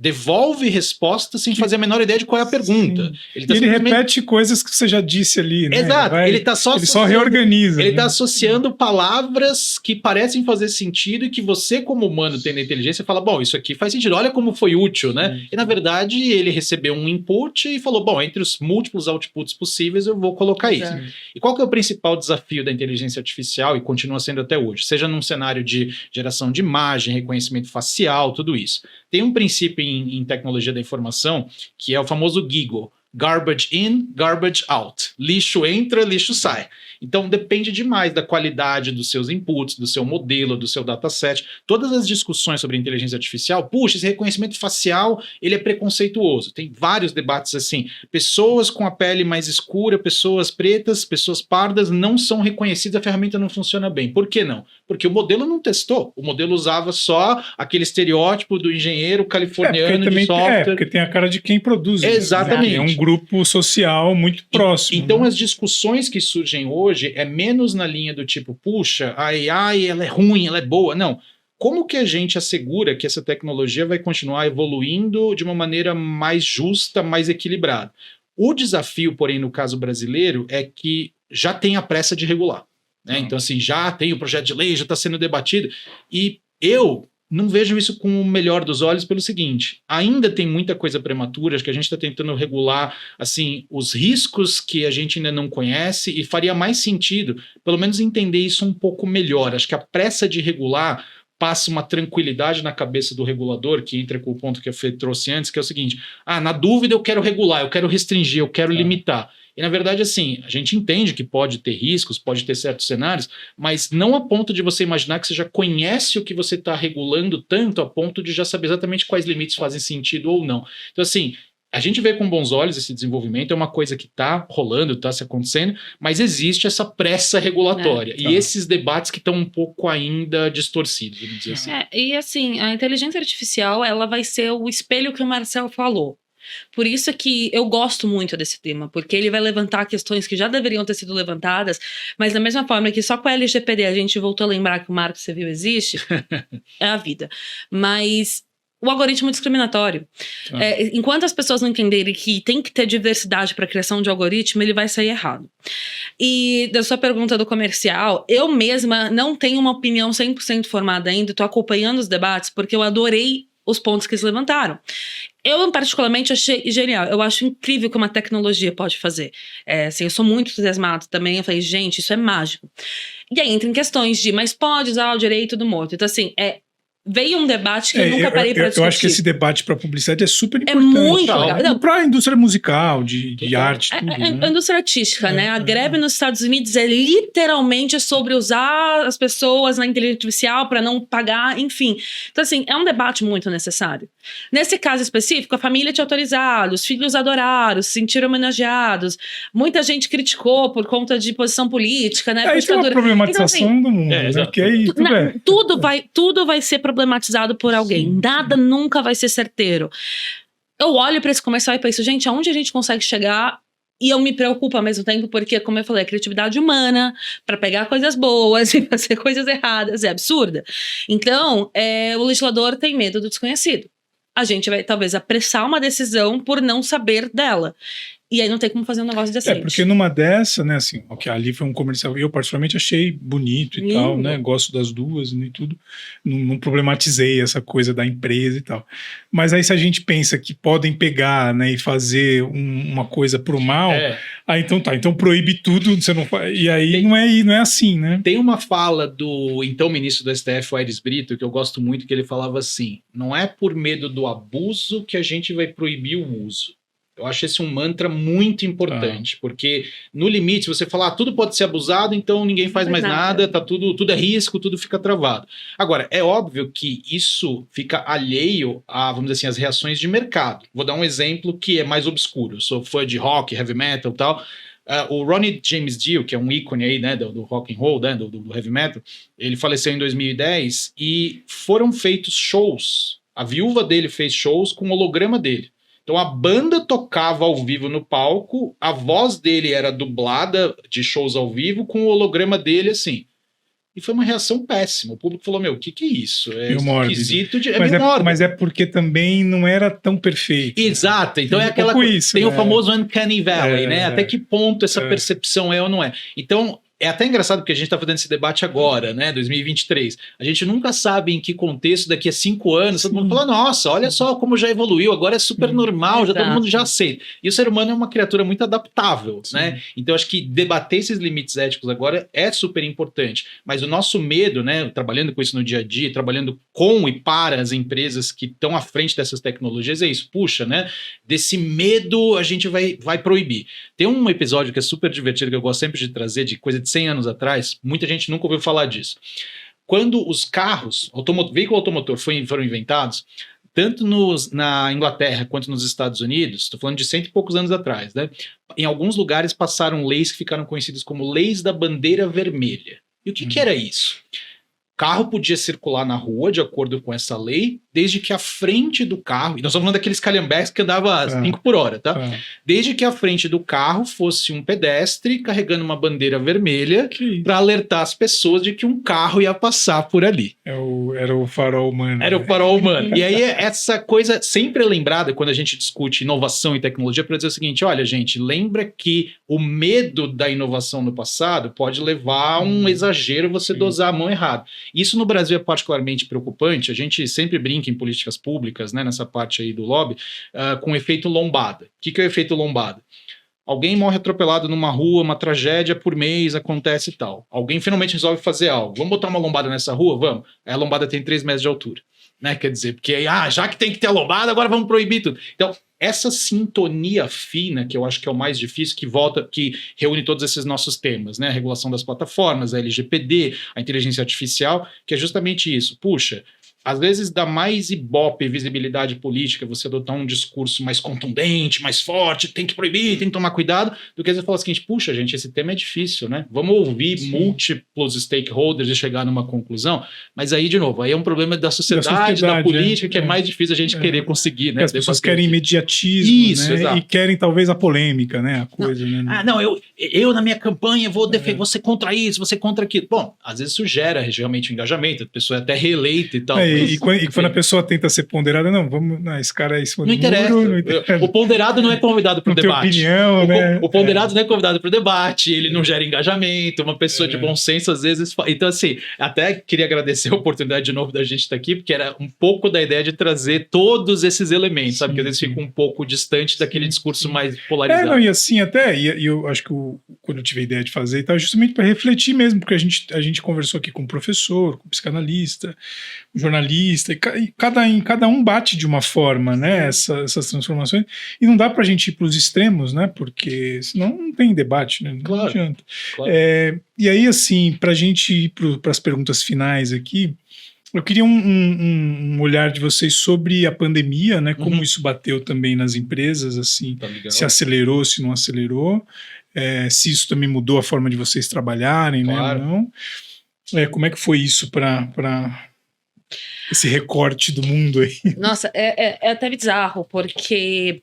devolve resposta sem fazer a menor ideia de qual é a pergunta. Ele repete coisas que você já disse ali, né? Exato. Ele só reorganiza. Ele está associando palavras que parecem fazer sentido e que você, como humano, tendo inteligência, fala, bom, isso aqui faz sentido, olha como foi útil, né? E, na verdade, ele recebeu um input e falou, bom, entre os múltiplos outputs possíveis, eu vou colocar isso. E qual que é o principal desafio da inteligência artificial, e continua sendo até hoje? Seja num cenário de geração de imagem, reconhecimento facial, tudo isso. Tem um princípio em tecnologia da informação que é o famoso GIGO. Garbage in, garbage out. Lixo entra, lixo sai. Então depende demais da qualidade dos seus inputs, do seu modelo, do seu dataset. Todas as discussões sobre inteligência artificial, puxa, esse reconhecimento facial, ele é preconceituoso. Tem vários debates assim. Pessoas com a pele mais escura, pessoas pretas, pessoas pardas não são reconhecidas, a ferramenta não funciona bem. Por que não? Porque o modelo não testou. O modelo usava só aquele estereótipo do engenheiro californiano de software. Porque tem a cara de quem produz. Exatamente. É um grupo social muito próximo. Então, as discussões que surgem hoje é menos na linha do tipo, puxa, a AI ela é ruim, ela é boa. Não. como que a gente assegura que essa tecnologia vai continuar evoluindo de uma maneira mais justa, mais equilibrada? O desafio, porém, no caso brasileiro, é que já tem a pressa de regular, né? Então, assim, já tem o projeto de lei, já está sendo debatido, e eu não vejo isso com o melhor dos olhos pelo seguinte: ainda tem muita coisa prematura, acho que a gente está tentando regular assim, os riscos que a gente ainda não conhece, e faria mais sentido, pelo menos, entender isso um pouco melhor. Acho que a pressa de regular passa uma tranquilidade na cabeça do regulador, que entra com o ponto que a Fê trouxe antes, que é o seguinte: na dúvida eu quero regular, eu quero restringir, eu quero limitar. E, na verdade, assim, a gente entende que pode ter riscos, pode ter certos cenários, mas não a ponto de você imaginar que você já conhece o que você está regulando tanto a ponto de já saber exatamente quais limites fazem sentido ou não. Então, assim, a gente vê com bons olhos esse desenvolvimento, é uma coisa que está rolando, está se acontecendo, mas existe essa pressa regulatória. E esses debates que estão um pouco ainda distorcidos, vamos dizer assim. E assim, a inteligência artificial, ela vai ser o espelho que o Marcel falou. Por isso que eu gosto muito desse tema, porque ele vai levantar questões que já deveriam ter sido levantadas, mas da mesma forma que só com a LGPD a gente voltou a lembrar que o marco civil existe, é a vida. Mas o algoritmo discriminatório. Enquanto as pessoas não entenderem que tem que ter diversidade para a criação de algoritmo, ele vai sair errado. E da sua pergunta do comercial, eu mesma não tenho uma opinião 100% formada ainda, estou acompanhando os debates, porque eu adorei os pontos que eles levantaram. Eu, particularmente, achei genial. Eu acho incrível o que uma tecnologia pode fazer. Assim, eu sou muito entusiasmado também. Eu falei, gente, isso é mágico. E aí entra em questões de, mas pode usar o direito do morto. Então, assim, veio um debate que eu nunca parei para discutir. Eu acho que esse debate para publicidade é super importante. É muito legal. Para a indústria musical, de arte, tudo. A indústria artística, né? A greve nos Estados Unidos é literalmente sobre usar as pessoas na inteligência artificial para não pagar, enfim. Então, assim, é um debate muito necessário. Nesse caso específico, a família tinha autorizado, os filhos adoraram, se sentiram homenageados. Muita gente criticou por conta de posição política, né? Aí tem uma problematização então, assim, do mundo, né? Que aí, tudo vai ser problematizado por alguém. Sim. Nada nunca vai ser certeiro. Eu olho para esse comercial e penso, gente, aonde a gente consegue chegar? E eu me preocupo ao mesmo tempo, porque, como eu falei, a criatividade humana para pegar coisas boas e fazer coisas erradas é absurda. Então, o legislador tem medo do desconhecido. A gente vai, talvez, apressar uma decisão por não saber dela. E aí não tem como fazer um negócio decente. Porque numa dessa, né, assim, ali foi um comercial, eu particularmente achei bonito e tal, né, gosto das duas e tudo, não problematizei essa coisa da empresa e tal. Mas aí se a gente pensa que podem pegar, né, e fazer uma coisa pro mal, aí então proíbe tudo, você não faz, e aí não é assim, né? Tem uma fala do então ministro do STF, o Aires Brito, que eu gosto muito, que ele falava assim, não é por medo do abuso que a gente vai proibir o uso. Eu acho esse um mantra muito importante, porque no limite, se você falar tudo pode ser abusado, então ninguém faz mais nada, tá tudo é risco, tudo fica travado. Agora, é óbvio que isso fica alheio a, vamos dizer assim, as reações de mercado. Vou dar um exemplo que é mais obscuro. Eu sou fã de rock, heavy metal e tal. O Ronnie James Dio, que é um ícone aí, né, do rock and roll, né, do heavy metal, ele faleceu em 2010 e foram feitos shows. A viúva dele fez shows com o holograma dele. Então a banda tocava ao vivo no palco, a voz dele era dublada de shows ao vivo com o holograma dele assim. E foi uma reação péssima. O público falou, o que é isso? É esquisito. Mas é porque também não era tão perfeito. Exato. Então tem é aquela coisa. Isso, tem o famoso Uncanny Valley, né? Até que ponto essa percepção é ou não é. Então, é até engraçado porque a gente está fazendo esse debate agora, né, 2023. A gente nunca sabe em que contexto, daqui a 5 anos, todo mundo fala, nossa, olha só como já evoluiu, agora é super normal, já todo mundo já aceita. E o ser humano é uma criatura muito adaptável, né? Então acho que debater esses limites éticos agora é super importante. Mas o nosso medo, né, trabalhando com isso no dia a dia, trabalhando com e para as empresas que estão à frente dessas tecnologias, é isso. Puxa, né, desse medo a gente vai proibir. Tem um episódio que é super divertido, que eu gosto sempre de trazer, de coisa de 100 anos atrás, muita gente nunca ouviu falar disso. Quando os carros, veículo automotor foram inventados, tanto na Inglaterra quanto nos Estados Unidos, estou falando de 100 e poucos anos atrás, né? Em alguns lugares passaram leis que ficaram conhecidas como leis da bandeira vermelha. E o que era isso? O carro podia circular na rua de acordo com essa lei, desde que a frente do carro, e nós estamos falando daqueles calhambeques que andavam a 5 por hora, tá? Desde que a frente do carro fosse um pedestre carregando uma bandeira vermelha para alertar as pessoas de que um carro ia passar por ali. Era o farol humano. Era o farol humano. E aí essa coisa sempre é lembrada quando a gente discute inovação e tecnologia para dizer o seguinte, olha gente, lembra que o medo da inovação no passado pode levar a um exagero você dosar a mão errada. Isso no Brasil é particularmente preocupante, a gente sempre brinca em políticas públicas, né, nessa parte aí do lobby, com o efeito lombada. O que é o efeito lombada? Alguém morre atropelado numa rua, uma tragédia por mês, acontece e tal. Alguém finalmente resolve fazer algo. Vamos botar uma lombada nessa rua? Vamos. Aí a lombada tem 3 metros de altura. Né? Quer dizer, porque já que tem que ter a lombada, agora vamos proibir tudo. Então, essa sintonia fina, que eu acho que é o mais difícil, que reúne todos esses nossos temas, né? A regulação das plataformas, a LGPD, a inteligência artificial, que é justamente isso. Puxa, às vezes dá mais ibope e visibilidade política você adotar um discurso mais contundente, mais forte, tem que proibir, tem que tomar cuidado, do que você falar o seguinte, puxa gente, esse tema é difícil, né? Vamos ouvir múltiplos stakeholders e chegar numa conclusão, mas aí, de novo, aí é um problema da sociedade, da política, que é mais difícil a gente querer conseguir, né? As pessoas querem imediatismo, isso, né? E querem talvez a polêmica, né? A coisa, eu na minha campanha vou ser contra isso, você contra aquilo. Bom, às vezes isso gera realmente um engajamento, a pessoa é até reeleita e tal. E quando a pessoa tenta ser ponderada, esse cara é isso. Não interessa. O ponderado não é convidado para o debate. Opinião, né? O ponderado não é convidado para o debate, ele não gera engajamento, uma pessoa de bom senso às vezes... Então, assim, até queria agradecer a oportunidade de novo da gente estar aqui, porque era um pouco da ideia de trazer todos esses elementos, sabe? Que às vezes fica um pouco distante daquele discurso mais polarizado. E assim, e eu acho que quando eu tive a ideia de fazer, tá justamente para refletir mesmo, porque a gente conversou aqui com um professor, com um psicanalista, um jornalista, e cada um bate de uma forma, né, essas transformações, e não dá pra gente ir pros extremos, né, porque senão não tem debate, né, não adianta. Claro. E aí, assim, pra gente ir pras perguntas finais aqui, eu queria um olhar de vocês sobre a pandemia, né, como isso bateu também nas empresas, assim, se acelerou, se não acelerou, se isso também mudou a forma de vocês trabalharem, claro, né, ou não. Como é que foi isso para esse recorte do mundo aí? Nossa, é até bizarro, porque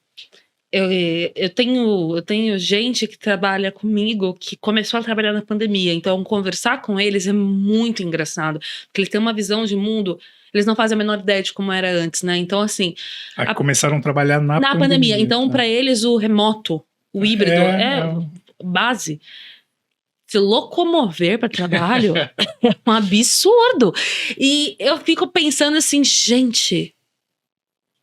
eu tenho gente que trabalha comigo que começou a trabalhar na pandemia, então conversar com eles é muito engraçado, porque eles têm uma visão de mundo, eles não fazem a menor ideia de como era antes, né? Então, assim... começaram a trabalhar na pandemia. Então, para eles, o remoto, o híbrido, é base. Se locomover para trabalho é um absurdo. E eu fico pensando assim, gente,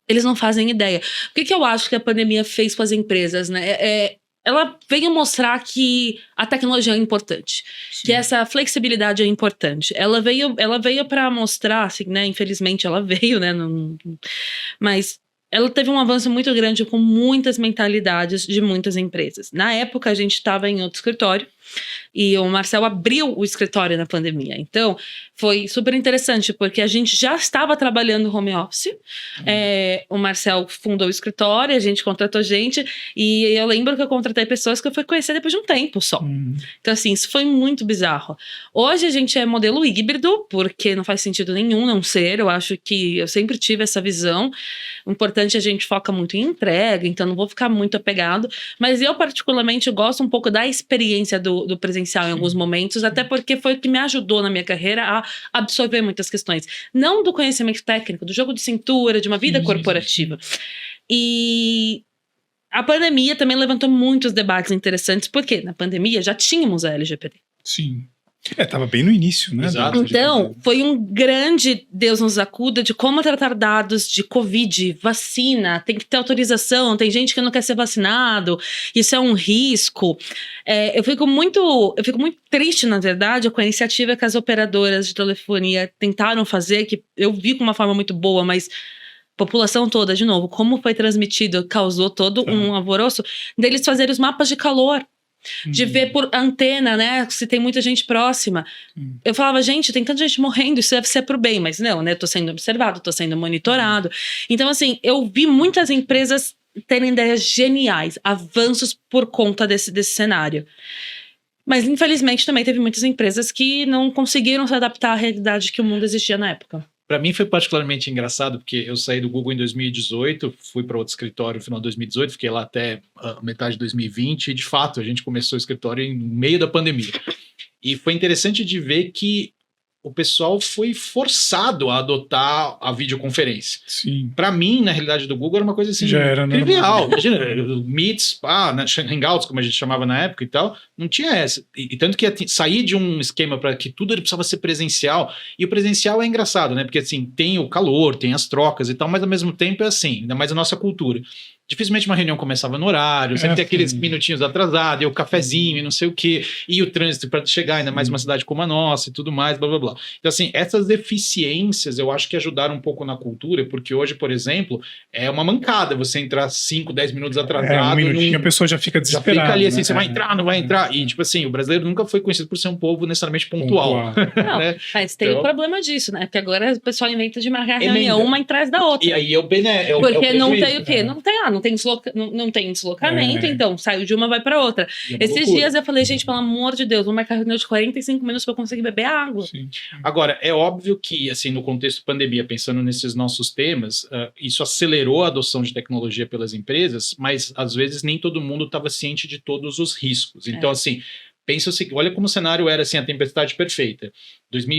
eles não fazem ideia. O que eu acho que a pandemia fez com as empresas, né? Ela veio mostrar que a tecnologia é importante, que essa flexibilidade é importante. Ela veio para mostrar, assim, né? Infelizmente ela veio, né? Mas ela teve um avanço muito grande com muitas mentalidades de muitas empresas. Na época a gente estava em outro escritório, e o Marcel abriu o escritório na pandemia. Então, foi super interessante, porque a gente já estava trabalhando home office. O Marcel fundou o escritório, a gente contratou gente. E eu lembro que eu contratei pessoas que eu fui conhecer depois de um tempo só. Então, assim, isso foi muito bizarro. Hoje a gente é modelo híbrido, porque não faz sentido nenhum não ser. Eu acho que eu sempre tive essa visão. O importante é a gente foca muito em entrega, então não vou ficar muito apegado. Mas eu, particularmente, gosto um pouco da experiência do presencial em alguns momentos, até porque foi o que me ajudou na minha carreira a absorver muitas questões. Não do conhecimento técnico, do jogo de cintura, de uma vida corporativa. E a pandemia também levantou muitos debates interessantes, porque na pandemia já tínhamos a LGPD. Sim. Tava bem no início, né? Exato. Então, foi um grande Deus nos acuda de como tratar dados de Covid, vacina, tem que ter autorização, tem gente que não quer ser vacinado, isso é um risco. Eu fico muito triste, na verdade, com a iniciativa que as operadoras de telefonia tentaram fazer, que eu vi com uma forma muito boa, mas população toda, de novo, como foi transmitido, causou todo um alvoroço, deles fazerem os mapas de calor. De ver por antena, né, se tem muita gente próxima. Eu falava, gente, tem tanta gente morrendo, isso deve ser pro bem, mas não, né, tô sendo observado, tô sendo monitorado. Então, assim, eu vi muitas empresas terem ideias geniais, avanços por conta desse cenário. Mas, infelizmente, também teve muitas empresas que não conseguiram se adaptar à realidade que o mundo existia na época. Para mim foi particularmente engraçado, porque eu saí do Google em 2018, fui para outro escritório no final de 2018, fiquei lá até metade de 2020, e de fato a gente começou o escritório no meio da pandemia. E foi interessante de ver que o pessoal foi forçado a adotar a videoconferência. Sim. Para mim, na realidade do Google, era uma coisa assim, já era trivial. Imagina, Meets, Hangouts, como a gente chamava na época e tal, não tinha essa. E tanto que sair de um esquema para que tudo precisava ser presencial, e o presencial é engraçado, né? Porque assim, tem o calor, tem as trocas e tal, mas ao mesmo tempo é assim, ainda mais a nossa cultura. Dificilmente uma reunião começava no horário, sempre tem aqueles minutinhos atrasados, e o cafezinho e não sei o quê, e o trânsito para chegar, ainda mais uma cidade como a nossa e tudo mais, blá blá blá. Então, assim, essas deficiências eu acho que ajudaram um pouco na cultura, porque hoje, por exemplo, é uma mancada você entrar 5, 10 minutos atrasado. Um minutinho, a pessoa já fica desesperada. Já fica ali assim, né? Você vai entrar, não vai entrar. E, tipo assim, o brasileiro nunca foi conhecido por ser um povo necessariamente pontual. Não, né? Mas tem o problema disso, né? Porque agora o pessoal inventa de marcar reunião uma atrás da outra. E aí é o porque não tem o quê? Não tem deslocamento, então saiu de uma, vai para outra. Esses dias eu falei, gente, pelo amor de Deus, vou marcar reunião de 45 minutos para eu conseguir beber água. Sim. Agora, é óbvio que, assim, no contexto pandemia, pensando nesses nossos temas, isso acelerou a adoção de tecnologia pelas empresas, mas às vezes nem todo mundo estava ciente de todos os riscos. Então, assim, pensa assim, olha como o cenário era assim, a tempestade perfeita.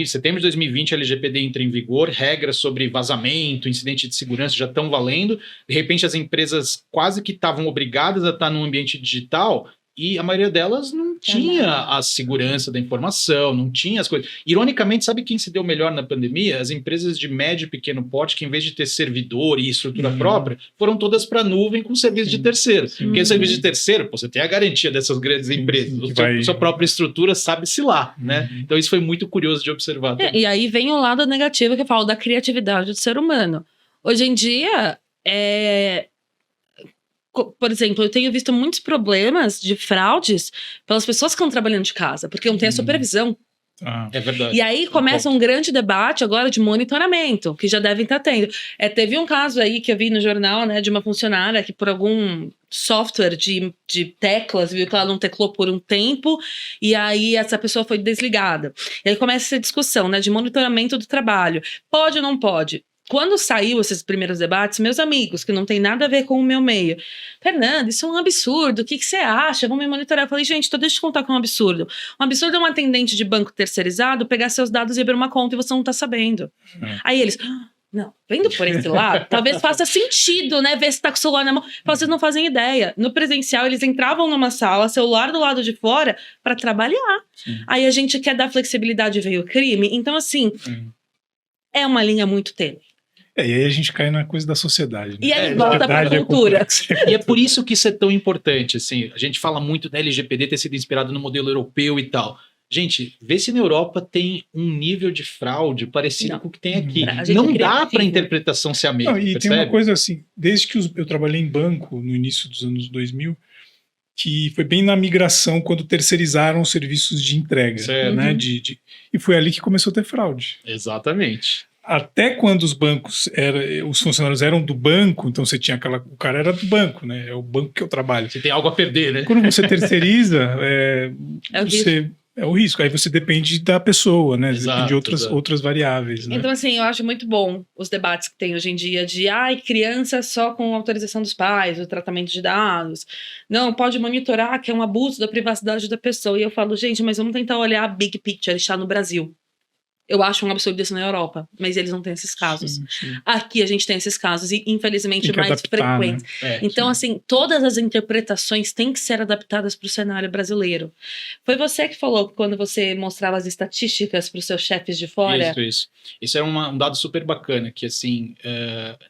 Setembro de 2020, a LGPD entra em vigor, regras sobre vazamento, incidente de segurança já estão valendo. De repente, as empresas quase que estavam obrigadas a estar num ambiente digital e a maioria delas não tinha a segurança da informação, não tinha as coisas. Ironicamente, sabe quem se deu melhor na pandemia? As empresas de médio e pequeno porte, que em vez de ter servidor e estrutura própria, foram todas para a nuvem com serviço de terceiro. Porque o serviço de terceiro, você tem a garantia dessas grandes empresas. Sua própria estrutura sabe-se lá, né? Então isso foi muito curioso de observar. E aí vem o lado negativo que eu falo da criatividade do ser humano. Hoje em dia, por exemplo, eu tenho visto muitos problemas de fraudes pelas pessoas que estão trabalhando de casa, porque não tem a supervisão. É verdade. E aí começa um grande debate agora de monitoramento, que já devem estar tendo. Teve um caso aí que eu vi no jornal, né, de uma funcionária que por algum software de teclas, viu que ela não teclou por um tempo, e aí essa pessoa foi desligada. E aí começa essa discussão, né, de monitoramento do trabalho. Pode ou não pode? Quando saiu esses primeiros debates, meus amigos, que não tem nada a ver com o meu meio, Fernanda, isso é um absurdo, o que você acha? Vamos me monitorar. Eu falei, gente, então deixa eu te contar que é um absurdo. Um absurdo é um atendente de banco terceirizado pegar seus dados e abrir uma conta e você não tá sabendo. Aí eles, não, vendo por esse lado, talvez faça sentido, né, ver se tá com o celular na mão. Vocês não fazem ideia. No presencial, eles entravam numa sala, celular do lado de fora, para trabalhar. Aí a gente quer dar flexibilidade, veio o crime. Então, assim, é uma linha muito tênue. E aí a gente cai na coisa da sociedade. Né? E aí volta para a cultura. E é por isso que isso é tão importante. Assim, a gente fala muito da LGPD ter sido inspirado no modelo europeu e tal. Gente, vê se na Europa tem um nível de fraude parecido com o que tem aqui. Não dá para a interpretação ser a mesma. E tem uma coisa assim, desde que eu trabalhei em banco no início dos anos 2000, que foi bem na migração quando terceirizaram os serviços de entrega. Né, e foi ali que começou a ter fraude. Exatamente. Até quando os bancos os funcionários eram do banco, então você tinha o cara era do banco, né? É o banco que eu trabalho. Você tem algo a perder, né? Quando você terceiriza, é o risco. Aí você depende da pessoa, né? Depende de outras variáveis. Né? Então, assim, eu acho muito bom os debates que tem hoje em dia de criança só com autorização dos pais, o tratamento de dados. Não, pode monitorar que é um abuso da privacidade da pessoa. E eu falo, gente, mas vamos tentar olhar a big picture, está no Brasil. Eu acho um absurdo isso na Europa, mas eles não têm esses casos. Sim. Aqui a gente tem esses casos e, infelizmente, mais frequentes. Né? Então, assim, todas as interpretações têm que ser adaptadas para o cenário brasileiro. Foi você que falou que quando você mostrava as estatísticas para os seus chefes de fora? Isso. Isso é um dado super bacana, que, assim,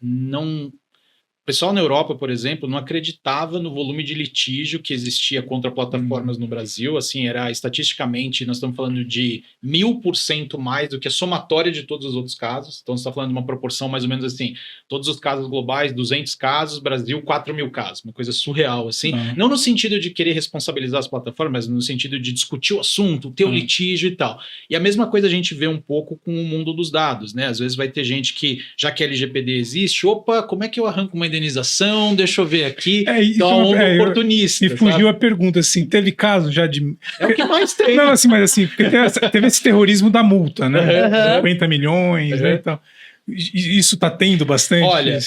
o pessoal na Europa, por exemplo, não acreditava no volume de litígio que existia contra plataformas no Brasil. Assim, era estatisticamente, nós estamos falando de 1000% mais do que a somatória de todos os outros casos. Então, você está falando de uma proporção mais ou menos assim, todos os casos globais, 200 casos, Brasil, 4.000 casos. Uma coisa surreal, assim. Não no sentido de querer responsabilizar as plataformas, mas no sentido de discutir o assunto, ter o litígio e tal. E a mesma coisa a gente vê um pouco com o mundo dos dados, né? Às vezes vai ter gente que, já que a LGPD existe, como é que eu arranco uma indenização, deixa eu ver aqui. Então, oportunista. Me fugiu a pergunta, assim, teve caso já de... É o que mais tem. Não, assim, mas assim, porque teve esse terrorismo da multa, né? 50 milhões, né, e tal. Isso tá tendo bastante? Olha,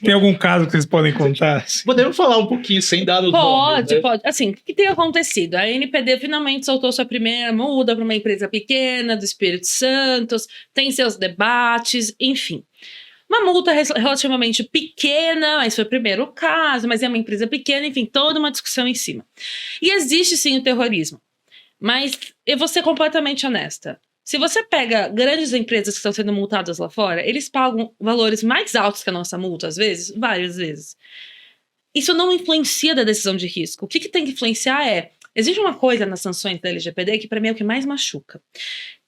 tem algum caso que vocês podem contar? Podemos falar um pouquinho, sem dar os nomes, né? Pode. Assim, o que tem acontecido? A NPD finalmente soltou sua primeira muda para uma empresa pequena do Espírito Santo, tem seus debates, enfim. Uma multa relativamente pequena, mas foi o primeiro caso, mas é uma empresa pequena, enfim, toda uma discussão em cima. E existe sim o terrorismo, mas eu vou ser completamente honesta. Se você pega grandes empresas que estão sendo multadas lá fora, eles pagam valores mais altos que a nossa multa, às vezes, várias vezes. Isso não influencia da decisão de risco. O que tem que influenciar existe uma coisa nas sanções da LGPD que para mim é o que mais machuca,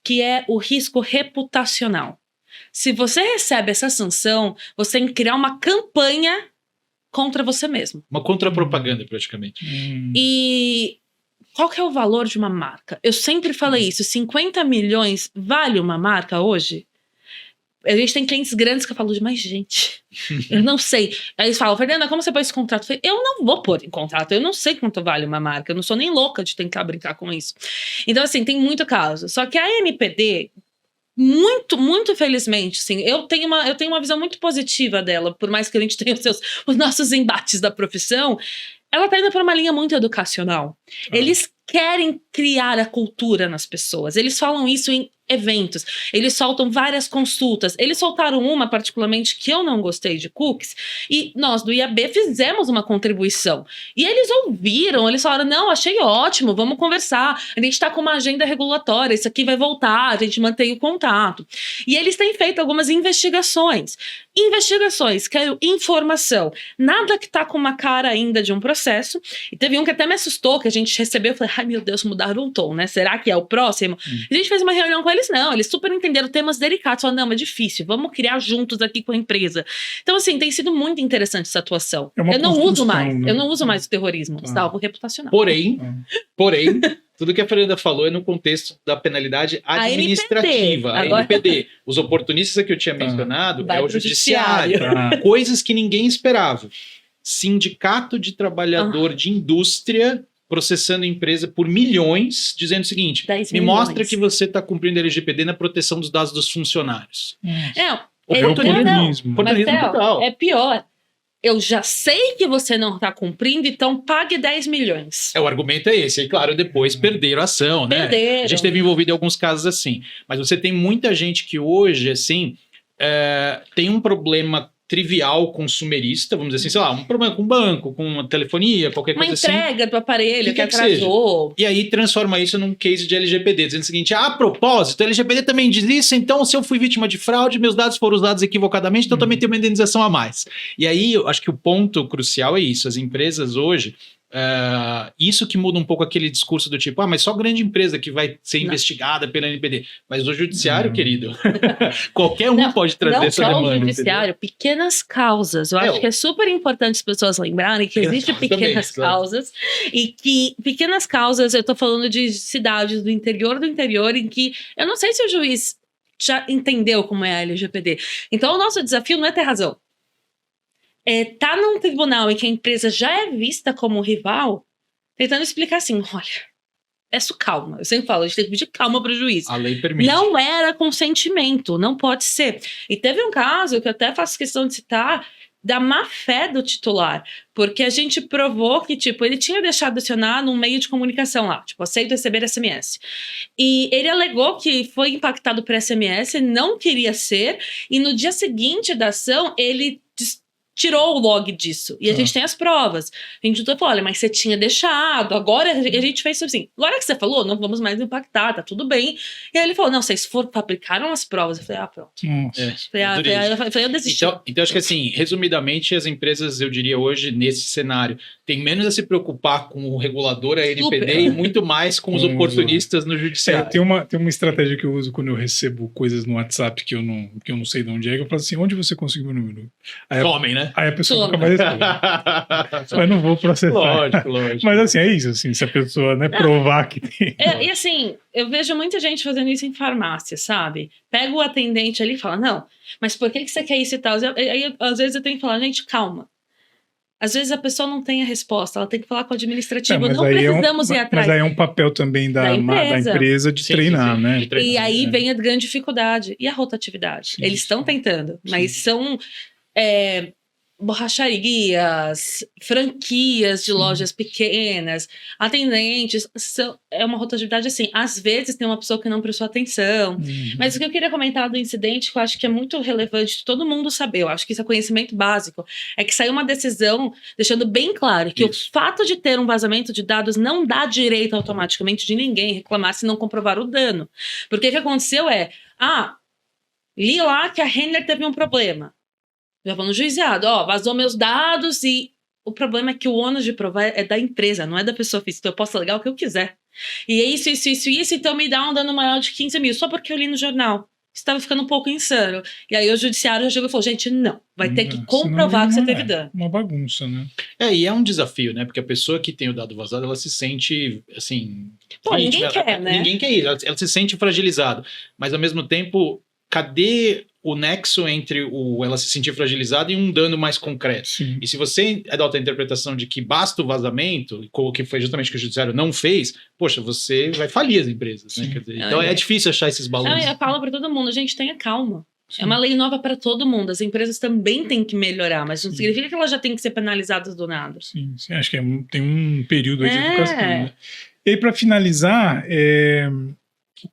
que é o risco reputacional. Se você recebe essa sanção, você tem que criar uma campanha contra você mesmo. Uma contrapropaganda, praticamente. E qual que é o valor de uma marca? Eu sempre falei isso, 50 milhões vale uma marca hoje? A gente tem clientes grandes que eu falo, mas gente, eu não sei. Aí eles falam, Fernanda, como você pôs esse contrato? Eu falei, eu não vou pôr em contrato, eu não sei quanto vale uma marca, eu não sou nem louca de tentar brincar com isso. Então, assim, tem muito caso. Só que a NPD, muito felizmente, sim, eu tenho uma visão muito positiva dela, por mais que a gente tenha os nossos embates da profissão, ela tá indo por uma linha muito educacional. Eles querem criar a cultura nas pessoas. Eles falam isso em eventos. Eles soltam várias consultas. Eles soltaram uma, particularmente, que eu não gostei de cookies. E nós, do IAB, fizemos uma contribuição. E eles ouviram, eles falaram, não, achei ótimo, vamos conversar. A gente tá com uma agenda regulatória, isso aqui vai voltar, a gente mantém o contato. E eles têm feito algumas investigações. Quero informação. Nada que tá com uma cara ainda de um processo. E teve um que até me assustou, que a gente recebeu, eu falei, ai meu Deus, mudaram o tom, né? Será que é o próximo? A gente fez uma reunião com eles, não, eles super entenderam temas delicados, falaram, não, é difícil, vamos criar juntos aqui com a empresa. Então, assim, tem sido muito interessante essa atuação. Eu não uso mais o terrorismo, salvo reputacional. Porém, tudo que a Fernanda falou é no contexto da penalidade administrativa, a NPD. Os oportunistas que eu tinha mencionado é o judiciário. Coisas que ninguém esperava. Sindicato de trabalhador de indústria processando empresa por milhões, dizendo o seguinte, me mostra que você está cumprindo a LGPD na proteção dos dados dos funcionários. Oportunismo total. É pior. Eu já sei que você não está cumprindo, então pague 10 milhões. O argumento é esse. E claro, depois perderam a ação, né? A gente teve envolvido em alguns casos assim. Mas você tem muita gente que hoje, assim, tem um problema trivial consumerista, vamos dizer assim, sei lá, um problema com banco, com uma telefonia, qualquer coisa assim. Uma entrega do aparelho que atrasou. E aí transforma isso num case de LGPD, dizendo o seguinte, a propósito, a LGPD também diz isso, então se eu fui vítima de fraude, meus dados foram usados equivocadamente, então também tem uma indenização a mais. E aí, eu acho que o ponto crucial é isso, as empresas hoje, isso que muda um pouco aquele discurso do tipo, mas só grande empresa que vai ser investigada pela NPD. Mas o judiciário, querido, qualquer um pode trazer essa demanda. Não só o judiciário, pequenas causas. Eu acho que é super importante as pessoas lembrarem que existem pequenas causas e que pequenas causas, eu tô falando de cidades do interior, em que eu não sei se o juiz já entendeu como é a LGPD. Então o nosso desafio não é ter razão. Tá num tribunal em que a empresa já é vista como rival, tentando explicar assim, olha, peço calma. Eu sempre falo, a gente tem que pedir calma para o juiz. A lei permite. Não era consentimento, não pode ser. E teve um caso que eu até faço questão de citar, da má fé do titular, porque a gente provou que, tipo, ele tinha deixado de acionar num meio de comunicação lá, tipo, aceito receber SMS. E ele alegou que foi impactado por SMS, não queria ser, e no dia seguinte da ação, ele tirou o log disso. E a gente tem as provas. A gente falou, olha, mas você tinha deixado. Agora a gente fez assim. Agora que você falou, não vamos mais impactar, tá tudo bem. E aí ele falou, não, vocês fabricaram as provas. Eu falei, pronto. Eu desisti. Então, acho que assim, resumidamente, as empresas, eu diria hoje, nesse cenário, têm menos a se preocupar com o regulador, a NPD, e muito mais com os oportunistas no judiciário. Tem uma estratégia que eu uso quando eu recebo coisas no WhatsApp que eu não sei de onde é, que eu falo assim, onde você conseguiu o número? Homem, né? Aí a pessoa nunca mais responde. Mas não vou processar. Lógico. Mas assim, é isso, assim, se a pessoa provar que tem. E assim, eu vejo muita gente fazendo isso em farmácia, sabe? Pega o atendente ali e fala, não, mas por que você quer isso e tal? Aí, às vezes eu tenho que falar, gente, calma. Às vezes a pessoa não tem a resposta, ela tem que falar com o administrativo. Não precisamos ir atrás. Mas aí é um papel também da empresa de treinar, né? De treinar, e aí vem a grande dificuldade. E a rotatividade? Eles estão tentando, mas são borracharias, franquias de lojas pequenas, atendentes, é uma rotatividade assim. Às vezes tem uma pessoa que não prestou atenção. Mas o que eu queria comentar do incidente, que eu acho que é muito relevante de todo mundo saber, eu acho que isso é conhecimento básico, é que saiu uma decisão deixando bem claro que o fato de ter um vazamento de dados não dá direito automaticamente de ninguém reclamar se não comprovar o dano. Porque o que aconteceu li lá que a Renner teve um problema. Já vou no juizado, vazou meus dados e o problema é que o ônus de provar é da empresa, não é da pessoa física. Então eu posso alegar o que eu quiser. E é isso, então me dá um dano maior de 15 mil, só porque eu li no jornal. Estava ficando um pouco insano. E aí o judiciário já chegou e falou, gente, não, vai ter que comprovar que você teve dano. Uma bagunça, né? E é um desafio, né? Porque a pessoa que tem o dado vazado, ela se sente, assim... ninguém quer, né? Ninguém quer isso, ela se sente fragilizada. Mas ao mesmo tempo, cadê o nexo entre ela se sentir fragilizada e um dano mais concreto? Sim. E se você adota a interpretação de que basta o vazamento, que foi justamente o que o judiciário não fez, poxa, você vai falir as empresas, né? Quer dizer, então é difícil achar esses balanços. Eu falo para todo mundo, gente, tenha calma. Sim. É uma lei nova para todo mundo. As empresas também têm que melhorar, mas não significa que elas já têm que ser penalizadas do nada. Sim, acho que tem um período aí de educação. Né? E aí, para finalizar,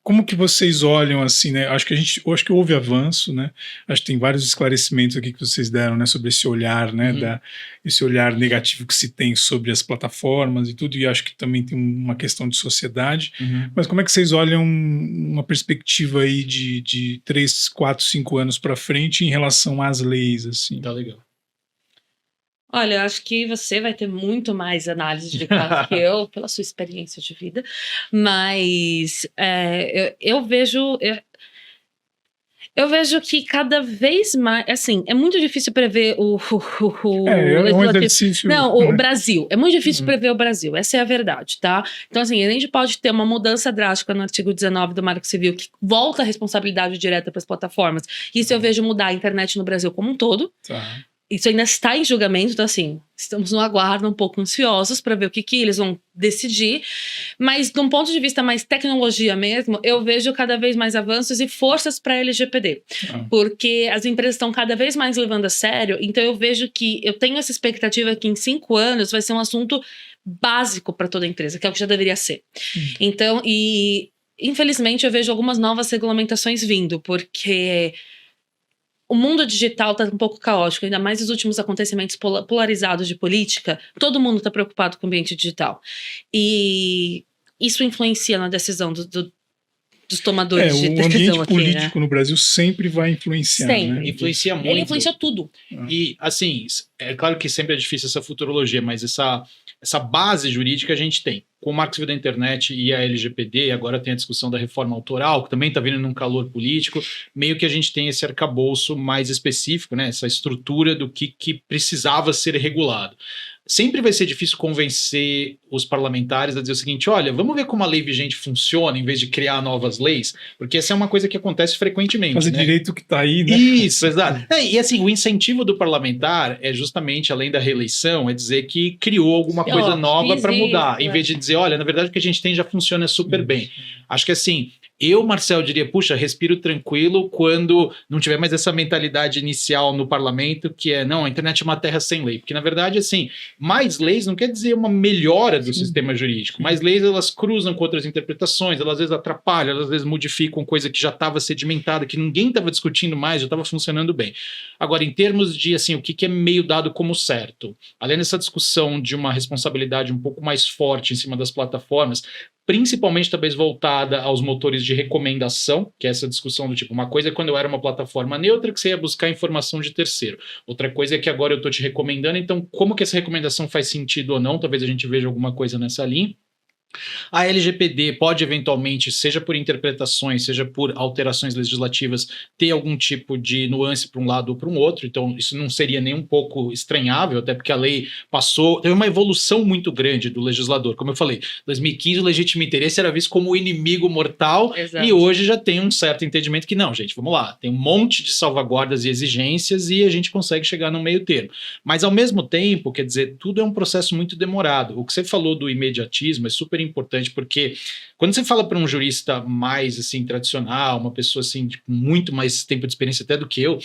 como que vocês olham assim, né? Acho que houve avanço, né? Acho que tem vários esclarecimentos aqui que vocês deram, né? Sobre esse olhar, né? Esse olhar negativo que se tem sobre as plataformas e tudo, e acho que também tem uma questão de sociedade. Mas como é que vocês olham uma perspectiva aí de 3, 4, 5 anos para frente em relação às leis, assim? Tá legal. Olha, eu acho que você vai ter muito mais análise de caso que eu, pela sua experiência de vida, mas eu vejo que cada vez mais, assim, é muito difícil prever o um exercício. Não, o Brasil, é muito difícil prever o Brasil, essa é a verdade, tá? Então, assim, a gente pode ter uma mudança drástica no artigo 19 do Marco Civil, que volta a responsabilidade direta para as plataformas. Isso eu vejo mudar a internet no Brasil como um todo. Tá. Isso ainda está em julgamento, então assim, estamos no aguardo, um pouco ansiosos para ver o que eles vão decidir, mas de um ponto de vista mais tecnologia mesmo, eu vejo cada vez mais avanços e forças para a LGPD, porque as empresas estão cada vez mais levando a sério, então eu vejo que, eu tenho essa expectativa que em 5 anos vai ser um assunto básico para toda empresa, que é o que já deveria ser. Então, infelizmente eu vejo algumas novas regulamentações vindo, porque o mundo digital está um pouco caótico, ainda mais os últimos acontecimentos polarizados de política. Todo mundo está preocupado com o ambiente digital. E isso influencia na decisão dos tomadores de decisão aqui, né? O ambiente político no Brasil sempre vai influenciar, sempre. Né? Influencia muito. Ele influencia tudo. E, assim, é claro que sempre é difícil essa futurologia, mas essa base jurídica a gente tem. Com o Marco Civil da Internet e a LGPD, agora tem a discussão da reforma autoral, que também está vindo num calor político, meio que a gente tem esse arcabouço mais específico, né? Essa estrutura do que precisava ser regulado. Sempre vai ser difícil convencer os parlamentares a dizer o seguinte, olha, vamos ver como a lei vigente funciona em vez de criar novas leis, porque essa é uma coisa que acontece frequentemente. Fazer direito que está aí, né? Isso, exato. E assim, o incentivo do parlamentar é justamente, além da reeleição, é dizer que criou alguma coisa nova para mudar, em vez de dizer, olha, na verdade o que a gente tem já funciona super bem. Acho que assim, eu, Marcel, diria, puxa, respiro tranquilo quando não tiver mais essa mentalidade inicial no parlamento, que é, não, a internet é uma terra sem lei. Porque, na verdade, assim, mais leis não quer dizer uma melhora do sistema jurídico. Mais leis, elas cruzam com outras interpretações, elas às vezes atrapalham, elas às vezes modificam coisa que já estava sedimentada, que ninguém estava discutindo mais, já estava funcionando bem. Agora, em termos de, assim, o que é meio dado como certo, além dessa discussão de uma responsabilidade um pouco mais forte em cima das plataformas, principalmente talvez voltada aos motores de recomendação, que é essa discussão do tipo, uma coisa é quando eu era uma plataforma neutra que você ia buscar informação de terceiro, outra coisa é que agora eu estou te recomendando, então como que essa recomendação faz sentido ou não, talvez a gente veja alguma coisa nessa linha. A LGPD pode eventualmente, seja por interpretações, seja por alterações legislativas, ter algum tipo de nuance para um lado ou para um outro, então isso não seria nem um pouco estranhável, até porque a lei teve uma evolução muito grande do legislador. Como eu falei, 2015 o legítimo interesse era visto como o inimigo mortal. Exato. E hoje já tem um certo entendimento que não, gente, vamos lá, tem um monte de salvaguardas e exigências e a gente consegue chegar no meio termo. Mas ao mesmo tempo, quer dizer, tudo é um processo muito demorado. O que você falou do imediatismo é super importante, porque quando você fala para um jurista mais assim tradicional, uma pessoa assim de muito mais tempo de experiência até do que eu,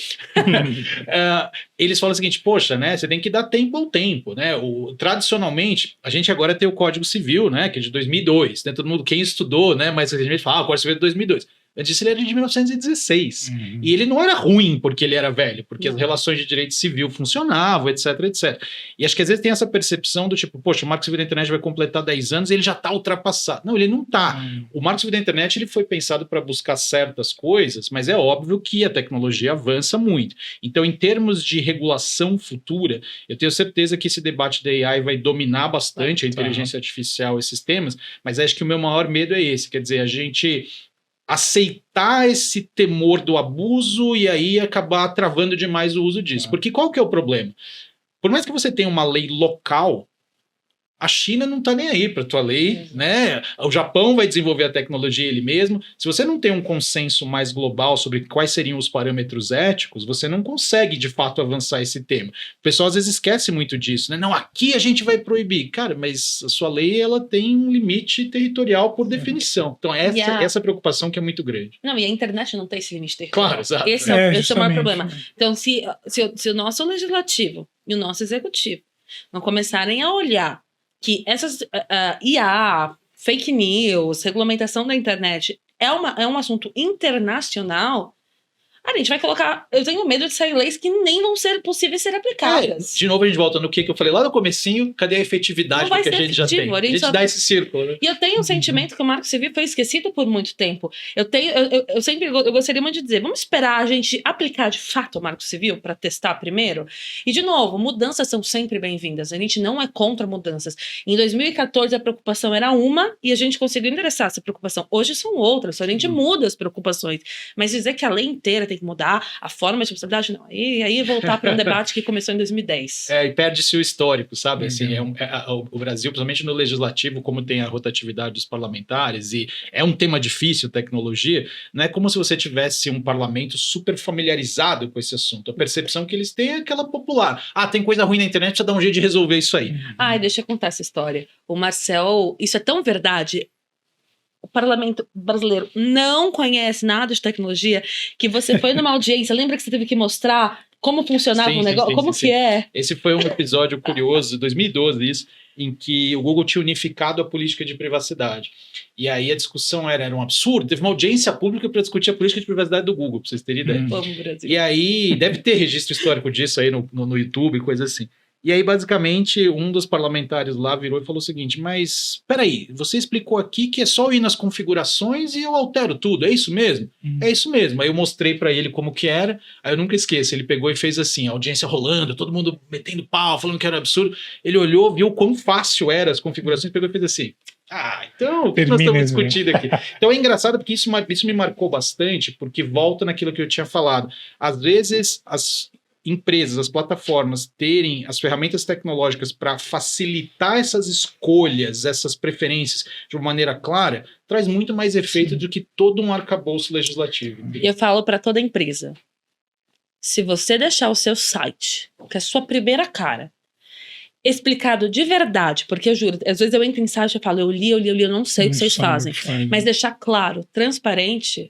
eles falam o seguinte: poxa, né, você tem que dar tempo ao tempo, né? Tradicionalmente, a gente agora tem o Código Civil, né, que é de 2002, né? Todo mundo, quem estudou, né, mas a gente fala, o Código Civil é de 2002. Eu disse, ele era de 1916. E ele não era ruim porque ele era velho, porque as relações de direito civil funcionavam, etc, etc. E acho que às vezes tem essa percepção do tipo, poxa, o Marco Civil da Internet vai completar 10 anos e ele já está ultrapassado. Não, ele não está. O Marco Civil da Internet ele foi pensado para buscar certas coisas, mas é óbvio que a tecnologia avança muito. Então, em termos de regulação futura, eu tenho certeza que esse debate da AI vai dominar bastante a inteligência artificial, esses temas, mas acho que o meu maior medo é esse, quer dizer, a gente aceitar esse temor do abuso e aí acabar travando demais o uso disso. Porque qual que é o problema? Por mais que você tenha uma lei local, a China não está nem aí para a tua lei, né? O Japão vai desenvolver a tecnologia ele mesmo. Se você não tem um consenso mais global sobre quais seriam os parâmetros éticos, você não consegue, de fato, avançar esse tema. O pessoal, às vezes, esquece muito disso, né? Não, aqui a gente vai proibir. Cara, mas a sua lei, ela tem um limite territorial por definição. Então, essa preocupação que é muito grande. Não, e a internet não tem esse limite territorial. Claro, exato. Esse é o maior problema. Então, se o nosso legislativo e o nosso executivo não começarem a olhar que essas IA, fake news, regulamentação da internet é um assunto internacional, a gente vai colocar... Eu tenho medo de sair leis que nem vão ser possíveis ser aplicadas. De novo, a gente volta no que eu falei lá no comecinho, cadê a efetividade do que a gente já tem? A gente dá esse círculo, né? E eu tenho um sentimento que o Marco Civil foi esquecido por muito tempo. Eu gostaria muito de dizer, vamos esperar a gente aplicar de fato o Marco Civil para testar primeiro? E, de novo, mudanças são sempre bem-vindas. A gente não é contra mudanças. Em 2014, a preocupação era uma e a gente conseguiu endereçar essa preocupação. Hoje são outras, a gente muda as preocupações. Mas dizer que a lei inteira tem que mudar, a forma de responsabilidade, não. E aí voltar para um debate que começou em 2010. E perde-se o histórico, sabe? Assim, o Brasil, principalmente no legislativo, como tem a rotatividade dos parlamentares, e é um tema difícil, tecnologia, não é como se você tivesse um parlamento super familiarizado com esse assunto. A percepção que eles têm é aquela popular. Tem coisa ruim na internet, precisa dar um jeito de resolver isso aí. Deixa eu contar essa história. O Marcel, isso é tão verdade. O parlamento brasileiro não conhece nada de tecnologia, que você foi numa audiência, lembra que você teve que mostrar como funcionava o negócio? Como que é? Esse foi um episódio curioso, 2012 isso, em que o Google tinha unificado a política de privacidade. E aí a discussão era um absurdo, teve uma audiência pública para discutir a política de privacidade do Google, para vocês terem ideia. E aí, deve ter registro histórico disso aí no YouTube, coisa assim. E aí, basicamente, um dos parlamentares lá virou e falou o seguinte, mas, peraí, você explicou aqui que é só ir nas configurações e eu altero tudo, é isso mesmo? É isso mesmo. Aí eu mostrei pra ele como que era, aí eu nunca esqueço, ele pegou e fez assim, a audiência rolando, todo mundo metendo pau, falando que era absurdo, ele olhou, viu quão fácil eram as configurações, pegou e fez assim, então, o que nós estamos discutindo aqui? Então é engraçado porque isso me marcou bastante, porque volta naquilo que eu tinha falado. Às vezes, as empresas, as plataformas terem as ferramentas tecnológicas para facilitar essas escolhas, essas preferências de uma maneira clara, traz muito mais efeito do que todo um arcabouço legislativo. Eu falo para toda empresa, se você deixar o seu site, que é a sua primeira cara, explicado de verdade, porque eu juro, às vezes eu entro em site e falo, eu li, eu não sei o que vocês fazem, mas deixar claro, transparente,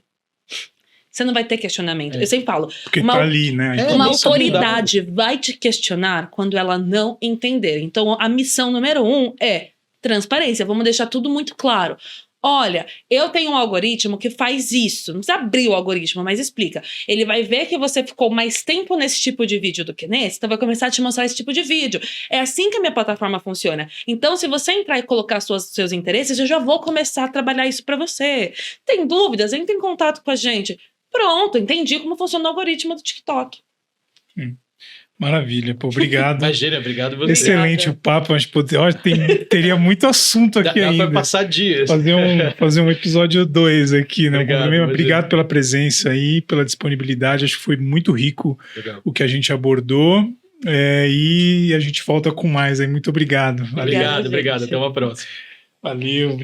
você não vai ter questionamento. Eu sempre falo, porque tá ali, né? Uma autoridade vai te questionar quando ela não entender. Então, a missão número 1 é transparência. Vamos deixar tudo muito claro. Olha, eu tenho um algoritmo que faz isso. Não precisa abrir o algoritmo, mas explica. Ele vai ver que você ficou mais tempo nesse tipo de vídeo do que nesse, então vai começar a te mostrar esse tipo de vídeo. É assim que a minha plataforma funciona. Então, se você entrar e colocar seus interesses, eu já vou começar a trabalhar isso para você. Tem dúvidas? Entre em contato com a gente. Pronto, entendi como funciona o algoritmo do TikTok. Maravilha, pô, obrigado. Imagina, obrigado você. Excelente o papo, mas teria muito assunto aqui ainda. Dá pra passar dias. Fazer um episódio 2 aqui, né? Obrigado pela presença aí, pela disponibilidade, acho que foi muito rico o que a gente abordou. E a gente volta com mais aí. Muito obrigado. Obrigado. Até uma próxima. Valeu.